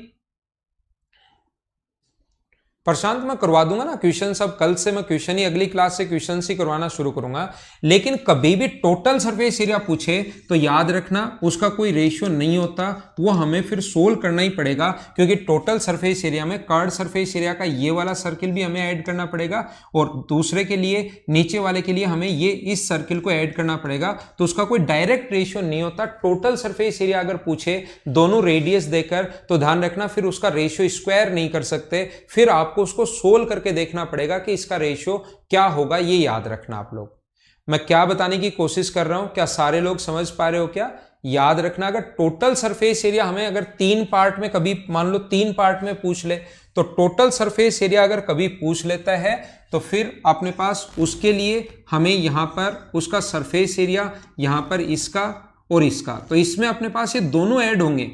प्रशांत मैं करवा दूंगा ना क्वेश्चन, सब कल से मैं क्वेश्चन ही, अगली क्लास से क्वेश्चन ही करवाना शुरू करूंगा। लेकिन कभी भी टोटल सरफेस एरिया पूछे तो याद रखना उसका कोई रेशियो नहीं होता, वो हमें फिर सोल्व करना ही पड़ेगा, क्योंकि टोटल सरफेस एरिया में कर्ड सरफेस एरिया का ये वाला सर्किल भी हमें ऐड करना पड़ेगा और दूसरे के लिए, नीचे वाले के लिए हमें ये इस सर्किल को ऐड करना पड़ेगा। तो उसका कोई डायरेक्ट रेशियो नहीं होता। टोटल सरफेस एरिया अगर पूछे दोनों रेडियस देकर तो ध्यान रखना फिर उसका रेशियो स्क्वायर नहीं कर सकते, फिर आपको उसको सोल्व करके देखना पड़ेगा कि इसका रेशियो क्या होगा। ये याद रखना आप लोग। मैं क्या बताने की कोशिश कर रहा हूं, क्या सारे लोग समझ पा रहे हो क्या। याद रखना अगर टोटल सरफेस एरिया हमें अगर 3 पार्ट में, कभी मान लो 3 पार्ट में पूछ ले, तो टोटल सरफेस एरिया अगर कभी पूछ लेता है तो फिर अपने पास उसके लिए हमें यहां पर उसका सरफेस एरिया, यहां पर इसका और इसका, तो इसमें अपने पास ये दोनों ऐड होंगे,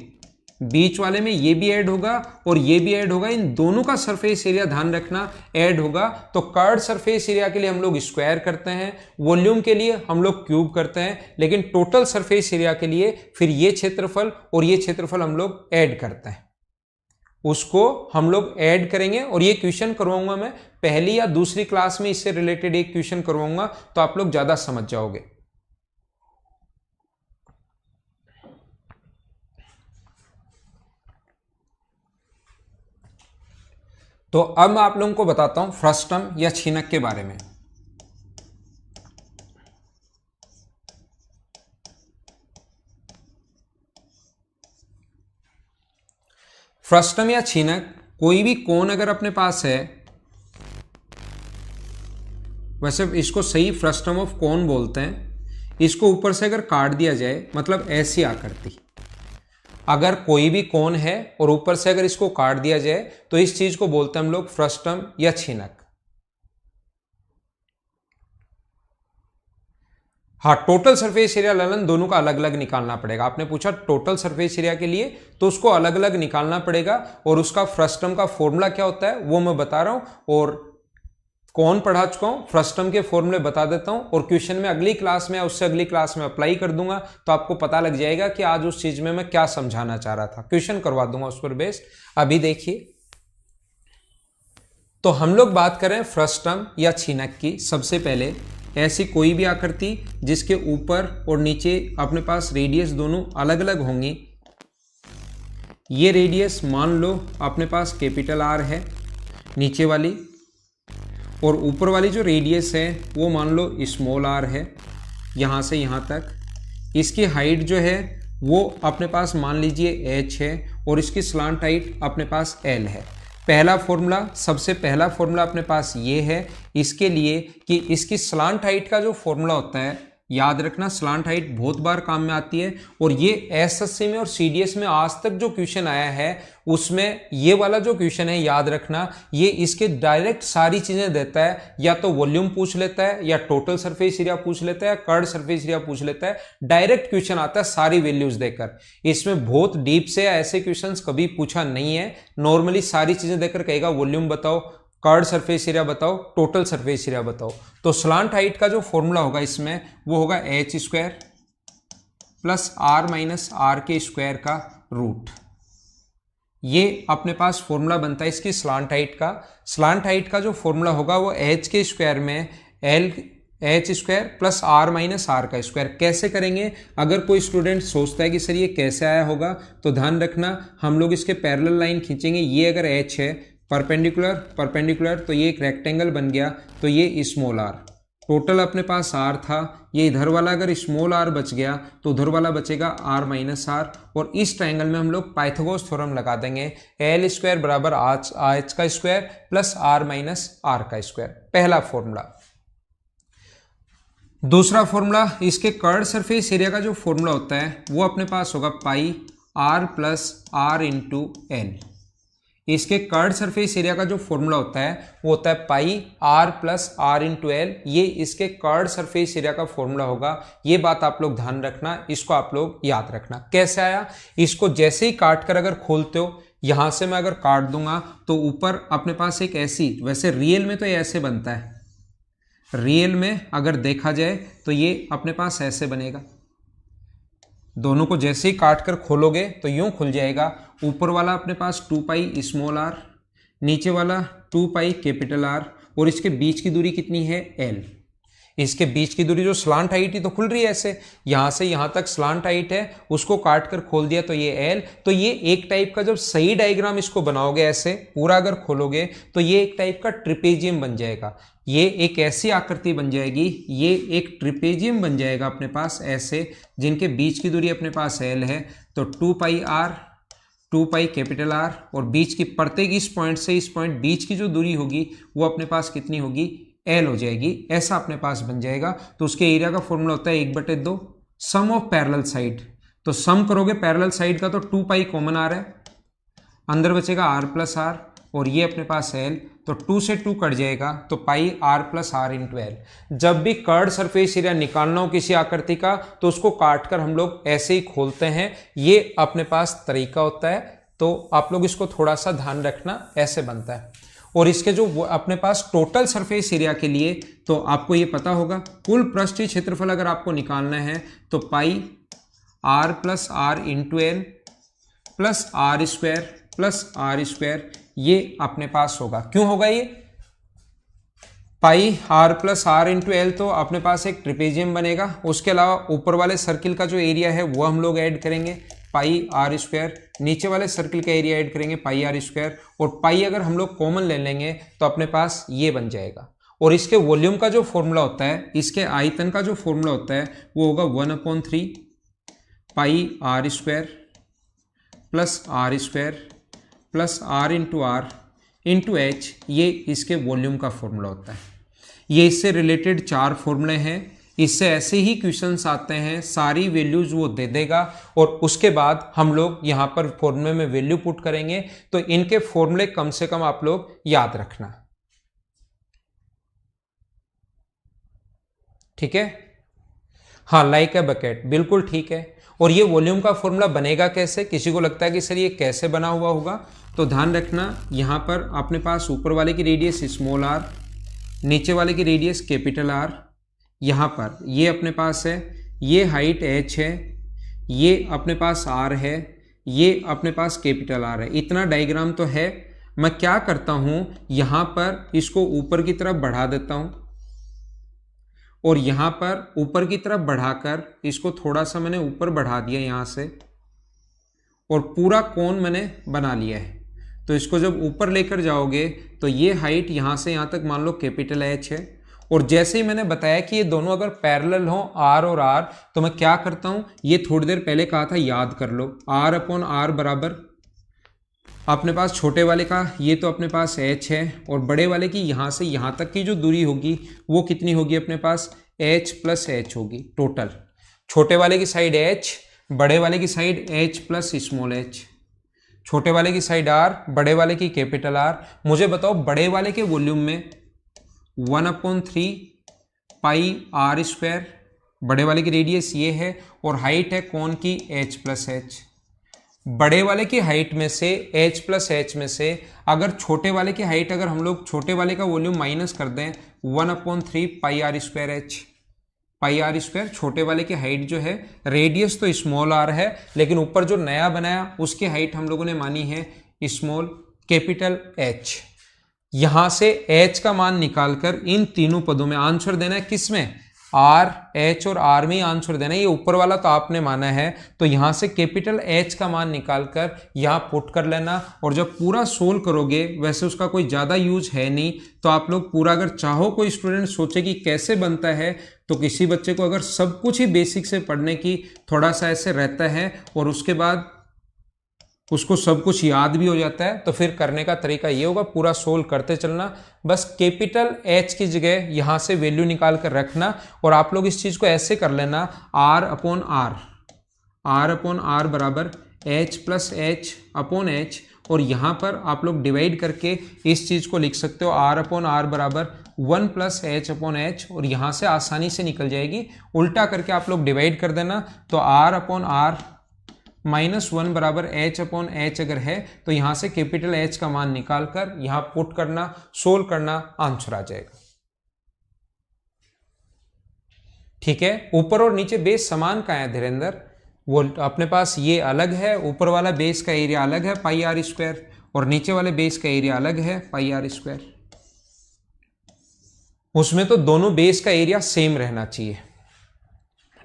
बीच वाले में ये भी ऐड होगा और ये भी ऐड होगा, इन दोनों का सरफेस एरिया ध्यान रखना ऐड होगा। तो कर्ड सरफेस एरिया के लिए हम लोग स्क्वायर करते हैं, वॉल्यूम के लिए हम लोग क्यूब करते हैं, लेकिन टोटल सरफेस एरिया के लिए फिर ये क्षेत्रफल और ये क्षेत्रफल हम लोग ऐड करते हैं, उसको हम लोग ऐड करेंगे। और ये क्वेश्चन करवाऊंगा मैं पहली या दूसरी क्लास में, इससे रिलेटेड एक क्वेश्चन करवाऊंगा तो आप लोग ज्यादा समझ जाओगे। तो अब मैं आप लोगों को बताता हूं फ्रस्टम या छीनक के बारे में। फ्रस्टम या छीनक, कोई भी कोन अगर अपने पास है, वैसे इसको सही फ्रस्टम ऑफ कोन बोलते हैं, इसको ऊपर से अगर काट दिया जाए, मतलब ऐसी आकृति, अगर कोई भी कोन है और ऊपर से अगर इसको काट दिया जाए तो इस चीज को बोलते हैं हम लोग फ्रस्टम या छीनक। हाँ, टोटल सरफेस एरिया ललन दोनों का अलग अलग निकालना पड़ेगा। आपने पूछा टोटल सरफेस एरिया के लिए तो उसको अलग अलग निकालना पड़ेगा, और उसका फ्रस्टम का फॉर्मूला क्या होता है वो मैं बता रहा हूं, और कौन पढ़ा चुका हूं, फ्रस्टम के फॉर्मूले बता देता हूं, और क्वेश्चन में अगली क्लास में, उससे अगली क्लास में अप्लाई कर दूंगा, तो आपको पता लग जाएगा कि आज उस चीज में मैं क्या समझाना चाह रहा था। क्वेश्चन करवा दूंगा उस पर बेस। अभी देखिए, तो हम लोग बात करें फ्रस्टम या छीनक की। सबसे पहले ऐसी कोई भी आकृति जिसके ऊपर और नीचे अपने पास रेडियस दोनों अलग अलग होंगी। ये रेडियस मान लो अपने पास कैपिटल R है नीचे वाली, और ऊपर वाली जो रेडियस है वो मान लो स्मॉल r है, यहाँ से यहाँ तक। इसकी हाइट जो है वो अपने पास मान लीजिए h है, और इसकी स्लांट हाइट अपने पास l है। पहला फॉर्मूला, सबसे पहला फॉर्मूला अपने पास ये है इसके लिए कि इसकी स्लांट हाइट का जो फॉर्मूला होता है, याद रखना स्लांट हाइट बहुत बार काम में आती है, और ये एसएससी में और सीडीएस में आज तक जो क्वेश्चन आया है उसमें ये वाला जो क्वेश्चन है याद रखना, ये इसके डायरेक्ट सारी चीजें देता है, या तो वॉल्यूम पूछ लेता है, या टोटल सरफेस एरिया पूछ लेता है, या कर्ड सरफेस एरिया पूछ लेता है, डायरेक्ट क्वेश्चन आता है सारी वैल्यूज देकर। इसमें बहुत डीप से ऐसे क्वेश्चंस कभी पूछा नहीं है, नॉर्मली सारी चीजें देकर कहेगा वॉल्यूम बताओ, कर्ड सरफेस एरिया बताओ, टोटल सरफेस एरिया बताओ। तो स्लांट हाइट का जो फॉर्मूला होगा इसमें वो होगा h square plus r minus r के स्क्वायर का रूट। ये अपने पास फॉर्मूला बनता है इसकी स्लांट हाइट का। स्लांट हाइट का जो फॉर्मूला होगा वो h के स्क्वायर में l h square plus r minus r का स्क्वायर। कैसे करेंगे, अगर कोई स्टूडेंट सोचता है कि सर ये कैसे आया होगा, तो ध्यान रखना हम लोग इसके पैरेलल लाइन खींचेंगे। ये अगर h है परपेंडिकुलर परपेंडिकुलर, तो ये एक रेक्टेंगल बन गया, तो ये स्मॉल r, टोटल अपने पास r था, ये इधर वाला अगर स्मॉल r बच गया तो उधर वाला बचेगा r माइनस आर, और इस ट्रायंगल में हम लोग पाइथागोरस थ्योरम लगा देंगे, एल स्क्वायर बराबर h का square plus r minus r का स्क्वायर। पहला फॉर्मूला। दूसरा फॉर्मूला, इसके कर्ड सरफेस एरिया का जो फॉर्मूला होता है वो अपने पास होगा pi r plus r into l. इसके कर्ड सरफेस एरिया का जो फॉर्मूला होता है वो होता है pi r plus r into l. ये इसके कर्ड सरफेस एरिया का फॉर्मूला होगा। ये बात आप लोग ध्यान रखना, इसको आप लोग याद रखना। कैसे आया, इसको जैसे ही काट कर अगर खोलते हो, यहां से मैं अगर काट दूंगा तो ऊपर अपने पास एक ऐसी, वैसे रियल में तो ये ऐसे बनता है, रियल में अगर देखा जाए तो ये अपने पास ऐसे बनेगा। दोनों को जैसे ही काट कर खोलोगे तो यूं खुल जाएगा। ऊपर वाला अपने पास 2 पाई स्मॉल r, नीचे वाला 2 पाई कैपिटल R, और इसके बीच की दूरी कितनी है L। इसके बीच की दूरी जो स्लांट हाइट ही तो खुल रही है ऐसे, यहां से यहां तक स्लांट हाइट है, उसको काट कर खोल दिया तो ये L। तो ये एक टाइप का जब सही डायग्राम इसको बनाओगे ऐसे पूरा अगर खोलोगे तो ये एक टाइप का ट्रिपेजियम बन जाएगा। ये एक ऐसी आकृति बन जाएगी, ये एक ट्रिपेजियम बन जाएगा अपने पास ऐसे, जिनके बीच की दूरी अपने पास L है। तो 2 पाई R, 2 पाई कैपिटल R, और बीच की प्रत्येक इस पॉइंट से इस पॉइंट बीच की जो दूरी होगी वो अपने पास कितनी होगी, L हो जाएगी। ऐसा अपने पास बन जाएगा। तो उसके एरिया का फॉर्मूला होता है 1/2 सम ऑफ पैरेलल साइड। तो सम करोगे पैरेलल साइड का तो 2 पाई कॉमन आ रहा है, अंदर बचेगा r प्लस आर, और ये अपने पास L, तो 2 से 2 कट जाएगा, तो pi r plus r into l. जब भी कर्ड सरफेस एरिया निकालना हो किसी आकृति का तो उसको काट कर हम लोग ऐसे ही खोलते हैं, ये अपने पास तरीका होता है। तो आप लोग इसको थोड़ा सा ध्यान रखना, ऐसे बनता है। और इसके जो अपने पास टोटल सरफेस एरिया के लिए तो आपको ये पता होगा, कुल पृष्ठीय क्षेत्रफल अगर आपको निकालना है तो pi r plus r into l plus r square plus r square, ये अपने पास होगा। क्यों होगा ये, pi r plus r into l, तो अपने पास एक ट्रिपेजियम बनेगा। उसके अलावा ऊपर वाले सर्किल का जो एरिया है वो हम लोग ऐड करेंगे, पाई आर स्क्वायर, नीचे वाले सर्किल का एरिया ऐड करेंगे पाई आर स्क्वायर, और पाई अगर हम लोग कॉमन ले लेंगे तो अपने पास ये बन जाएगा। और इसके वॉल्यूम का जो फॉर्मूला होता है, इसके आयतन का जो फॉर्मूला होता है वो होगा 1/3 pi r square plus r square plus r into r into h, ये इसके वॉल्यूम का फॉर्मूला होता है। ये इससे रिलेटेड 4 फॉर्मूले हैं, इससे ऐसे ही क्वेश्चंस आते हैं, सारी वैल्यूज वो दे देगा और उसके बाद हम लोग यहाँ पर फॉर्मूले में वैल्यू पुट करेंगे। तो इनके फॉर्मूले कम से कम आप लोग याद रखना, ठीक है। हाँ, लाइक ए बकेट, बिल्कुल ठीक है। और ये वॉल्यूम का फॉर्मूला बनेगा कैसे, किसी को लगता है कि सर ये कैसे बना हुआ होगा, तो ध्यान रखना यहाँ पर अपने पास ऊपर वाले की रेडियस स्मॉल r, नीचे वाले की रेडियस कैपिटल R, यहाँ पर ये अपने पास है, ये हाइट h है, ये अपने पास r है, ये अपने पास कैपिटल R है। इतना डायग्राम तो है। मैं क्या करता हूँ, यहाँ पर इसको ऊपर की तरफ बढ़ा देता हूँ और यहाँ पर ऊपर की तरफ बढ़ाकर इसको थोड़ा सा मैंने ऊपर बढ़ा दिया यहाँ से, और पूरा कोण मैंने बना लिया है। तो इसको जब ऊपर लेकर जाओगे तो ये हाइट यहाँ से यहाँ तक मान लो कैपिटल H है, और जैसे ही मैंने बताया कि ये दोनों अगर पैरेलल हो R और R, तो मैं क्या करता हूँ, ये थोड़ी देर पहले कहा था याद कर लो, R/R बराबर अपने पास छोटे वाले का ये तो अपने पास h है और बड़े वाले की यहाँ से यहाँ तक की जो दूरी होगी वो कितनी होगी अपने पास h प्लस h होगी टोटल। छोटे वाले की साइड h, बड़े वाले की side h plus small h। छोटे वाले की साइड r, बड़े वाले की कैपिटल R। मुझे बताओ बड़े वाले के वॉल्यूम में 1/3 पाई आर स्क्वायर, बड़े वाले की रेडियस ये है और हाइट है कौन की h प्लस h। बड़े वाले की हाइट में से h प्लस h में से अगर छोटे वाले की हाइट अगर हम लोग छोटे वाले का वॉल्यूम माइनस कर दें 1/3 pi r square h, pi r square. छोटे वाले की हाइट जो है, रेडियस तो स्मॉल r है लेकिन ऊपर जो नया बनाया उसकी हाइट हम लोगों ने मानी है स्मॉल कैपिटल H। यहां से h का मान निकालकर इन तीनों पदों में आंसर देना है। किसमें? R, H और R में ही आंसर देना है। ये ऊपर वाला तो आपने माना है तो यहां से कैपिटल H का मान निकालकर यहां पुट कर लेना और जब पूरा सोल्व करोगे, वैसे उसका कोई ज़्यादा यूज है नहीं तो आप लोग पूरा अगर चाहो, कोई स्टूडेंट सोचे कि कैसे बनता है, तो किसी बच्चे को अगर सब कुछ ही बेसिक से पढ़ने की थोड़ा सा ऐसे रहता है और उसके बाद उसको सब कुछ याद भी हो जाता है तो फिर करने का तरीका ये होगा, पूरा सोल्व करते चलना। बस कैपिटल H की जगह यहाँ से वैल्यू निकाल कर रखना और आप लोग इस चीज़ को ऐसे कर लेना R अपॉन R बराबर H plus H upon H और यहाँ पर आप लोग डिवाइड करके इस चीज़ को लिख सकते हो R अपॉन R बराबर 1 प्लस H अपॉन H और यहाँ से आसानी से निकल जाएगी। उल्टा करके आप लोग डिवाइड कर देना तो R अपॉन R -1 बराबर H अपॉन H अगर है तो यहाँ से कैपिटल H का मान निकालकर यहाँ पुट करना, सोल्व करना, आंसर आ जाएगा। ठीक है, ऊपर और नीचे बेस समान का है धीरेन्द्र, वो अपने पास ये अलग है, ऊपर वाला बेस का एरिया अलग है पाई आर स्क्वायर और नीचे वाले बेस का एरिया अलग है पाई आर स्क्वायर। उसमें तो दोनों बेस का एरिया सेम रहना चाहिए।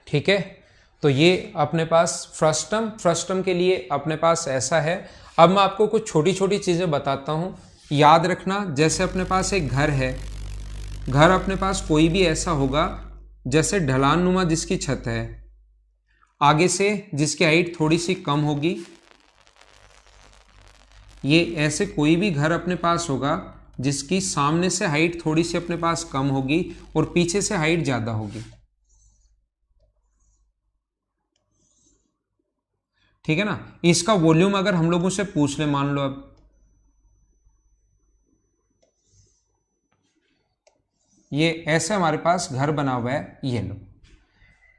ठीक है, तो ये अपने पास फर्स्ट टर्म के लिए अपने पास ऐसा है। अब मैं आपको कुछ छोटी छोटी चीज़ें बताता हूँ, याद रखना। जैसे अपने पास एक घर है, घर अपने पास कोई भी ऐसा होगा जैसे ढलान नुमा जिसकी छत है, आगे से जिसकी हाइट थोड़ी सी कम होगी, ये ऐसे कोई भी घर अपने पास होगा जिसकी सामने से हाइट थोड़ी सी अपने पास कम होगी और पीछे से हाइट ज़्यादा होगी। ठीक है ना, इसका वॉल्यूम अगर हम लोगों से पूछ ले, मान लो अब ये ऐसे हमारे पास घर बना हुआ है, ये लो,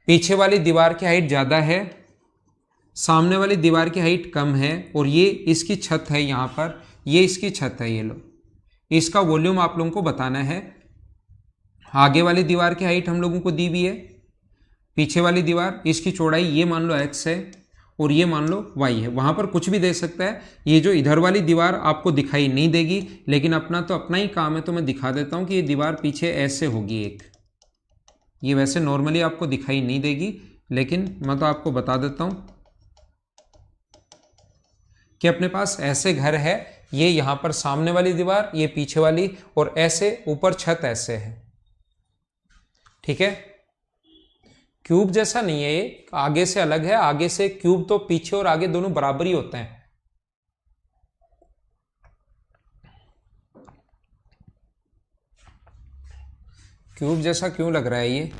पीछे वाली दीवार की हाइट ज़्यादा है, सामने वाली दीवार की हाइट कम है और ये इसकी छत है, यहाँ पर ये इसकी छत है, ये लो। इसका वॉल्यूम आप लोगों को बताना है। आगे वाली दीवार की हाइट हम लोगों को दी हुई है, पीछे वाली दीवार इसकी चौड़ाई ये मान लो x है और ये मान लो y है। वहाँ पर कुछ भी दे सकता है। ये जो इधर वाली दीवार आपको दिखाई नहीं देगी, लेकिन अपना तो अपना ही काम है तो मैं दिखा देता हूँ कि ये दीवार पीछे ऐसे होगी एक। ये वैसे नॉर्मली आपको दिखाई नहीं देगी, लेकिन मैं तो आपको बता देता हूँ कि अपने पास ऐसे घर है, ये यहाँ पर सामने वाली दीवार, ये पीछे वाली, और ऐसे ऊपर छत ऐसे है। ठीक है, क्यूब जैसा नहीं है ये, आगे से अलग है। आगे से क्यूब तो पीछे और आगे दोनों बराबर ही होते हैं। क्यूब जैसा क्यों लग रहा है ये?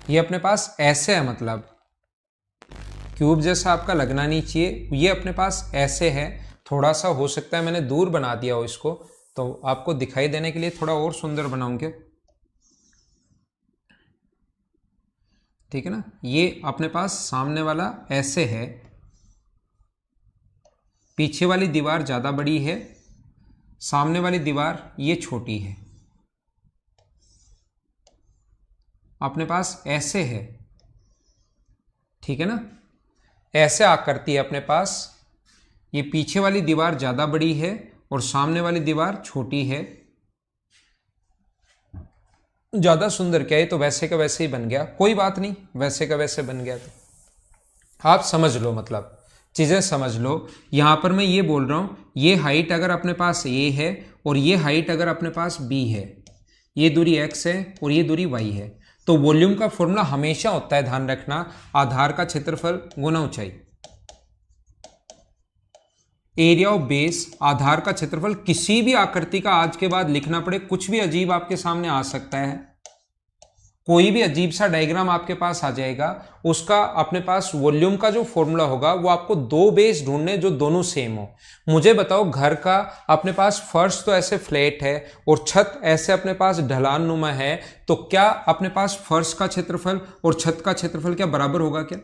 ये अपने पास ऐसे है, मतलब क्यूब जैसा आपका लगना नहीं चाहिए। ये अपने पास ऐसे है, थोड़ा सा हो सकता है मैंने दूर बना दिया हो इसको, तो आपको दिखाई देने के लिए थोड़ा और सुंदर बनाऊंगे। ठीक है ना, ये अपने पास सामने वाला ऐसे है, पीछे वाली दीवार ज़्यादा बड़ी है, सामने वाली दीवार ये छोटी है। अपने पास ऐसे है, ठीक है ना, ऐसे आकृति है अपने पास। ये पीछे वाली दीवार ज़्यादा बड़ी है और सामने वाली दीवार छोटी है। ज़्यादा सुंदर क्या है, तो वैसे का वैसे ही बन गया, कोई बात नहीं, वैसे का वैसे बन गया। तो आप समझ लो, मतलब चीज़ें समझ लो। यहाँ पर मैं ये बोल रहा हूँ, ये हाइट अगर अपने पास a है और ये हाइट अगर अपने पास b है, ये दूरी x है और ये दूरी y है, तो वॉल्यूम का फॉर्मूला हमेशा होता है, ध्यान रखना, आधार का क्षेत्रफल गुना ऊंचाई। एरिया ऑफ बेस, आधार का क्षेत्रफल, किसी भी आकृति का आज के बाद लिखना पड़े, कुछ भी अजीब आपके सामने आ सकता है, कोई भी अजीब सा डायग्राम आपके पास आ जाएगा, उसका अपने पास वॉल्यूम का जो फॉर्मूला होगा वो आपको दो बेस ढूंढने जो दोनों सेम हो। मुझे बताओ, घर का अपने पास फर्श तो ऐसे फ्लैट है और छत ऐसे अपने पास ढलान नुमा है, तो क्या अपने पास फर्श का क्षेत्रफल और छत का क्षेत्रफल क्या बराबर होगा क्या?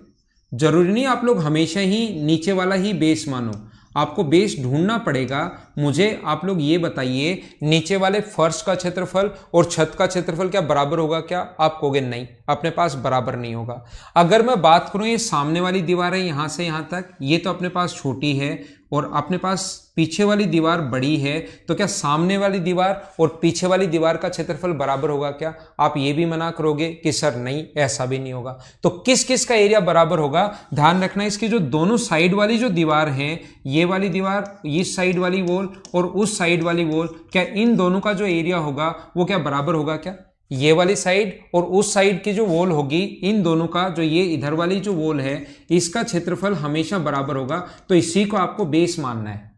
जरूरी नहीं आप लोग हमेशा ही नीचे वाला ही बेस मानो, आपको बेस ढूंढना पड़ेगा। मुझे आप लोग ये बताइए, नीचे वाले फर्श का क्षेत्रफल और छत का क्षेत्रफल क्या बराबर होगा क्या? आप कहोगे नहीं, अपने पास बराबर नहीं होगा। अगर मैं बात करूं, ये सामने वाली दीवार है यहां से यहां तक, ये तो अपने पास छोटी है और अपने पास पीछे वाली दीवार बड़ी है, तो क्या सामने वाली दीवार और पीछे वाली दीवार का क्षेत्रफल बराबर होगा क्या? आप ये भी मना करोगे कि सर नहीं, ऐसा भी नहीं होगा। तो किस किस का एरिया बराबर होगा? ध्यान रखना, इसकी जो दोनों साइड वाली जो दीवार है, ये वाली दीवार, इस साइड वाली वॉल और उस साइड वाली वॉल, क्या इन दोनों का जो एरिया होगा वो क्या बराबर होगा क्या? ये वाली साइड और उस साइड की जो वॉल होगी, इन दोनों का जो ये इधर वाली जो वॉल है, इसका क्षेत्रफल हमेशा बराबर होगा। तो इसी को आपको बेस मानना है।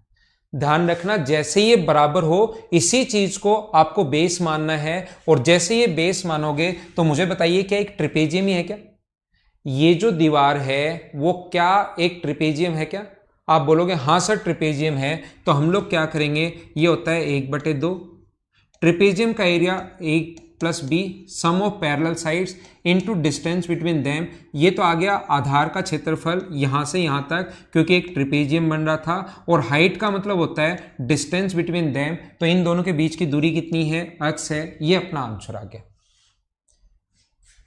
ध्यान रखना, जैसे ये बराबर हो इसी चीज को आपको बेस मानना है। और जैसे ये बेस मानोगे तो मुझे बताइए, क्या एक ट्रिपेजियम ही है क्या? ये जो दीवार है वो क्या एक ट्रिपेजियम है क्या? आप बोलोगे हाँ सर ट्रिपेजियम है। तो हम लोग क्या करेंगे, ये होता है 1/2, ट्रिपेजियम का area 1 + b, sum of parallel sides into distance between them. ये तो आ गया आधार का क्षेत्रफल यहां से यहां तक, क्योंकि एक ट्रिपेजियम बन रहा था, और हाइट का मतलब होता है डिस्टेंस बिटवीन देम, तो इन दोनों के बीच की दूरी कितनी है? x है। ये अपना आंसर आ गया।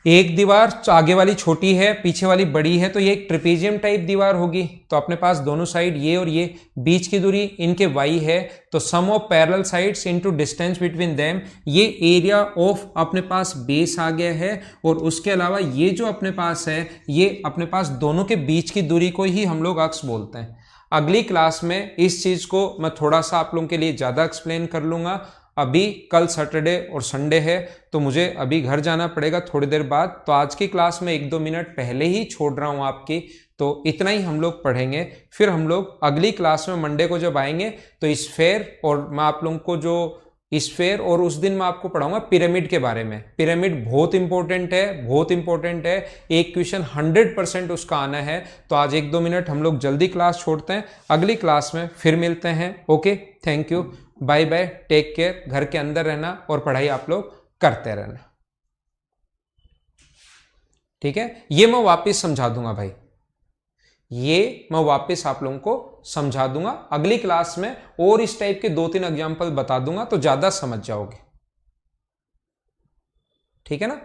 एक दीवार आगे वाली छोटी है, पीछे वाली बड़ी है, तो ये एक ट्रिपेजियम टाइप दीवार होगी। तो अपने पास दोनों साइड ये और ये, बीच की दूरी इनके y है, तो sum of parallel sides into distance between them, ये एरिया ऑफ अपने पास बेस आ गया है। और उसके अलावा ये जो अपने पास है, ये अपने पास दोनों के बीच की दूरी को ही हम लोग अक्स बोलते हैं। अगली क्लास में इस चीज को मैं थोड़ा सा आप लोगों के लिए ज्यादा एक्सप्लेन कर लूंगा। अभी कल सैटरडे और संडे है, तो मुझे अभी घर जाना पड़ेगा थोड़ी देर बाद, तो आज की क्लास में 1-2 मिनट पहले ही छोड़ रहा हूं आपकी। तो इतना ही हम लोग पढ़ेंगे, फिर हम लोग अगली क्लास में मंडे को जब आएंगे तो स्फेयर, और मैं आप लोगों को जो स्फेयर, और उस दिन मैं आपको पढ़ाऊंगा पिरामिड के बारे में। पिरामिड बहुत इंपॉर्टेंट है, बहुत इंपॉर्टेंट है, एक क्वेश्चन 100% उसका आना है। तो आज 1-2 मिनट हम लोग जल्दी क्लास छोड़ते हैं, अगली क्लास में फिर मिलते हैं। Okay, thank you, bye bye, take care. घर के अंदर रहना और पढ़ाई आप लोग करते रहना, ठीक है? ये मैं वापस समझा दूंगा भाई, ये मैं वापस आप लोगों को समझा दूंगा अगली क्लास में, और इस टाइप के 2-3 एग्जाम्पल बता दूंगा तो ज्यादा समझ जाओगे, ठीक है ना?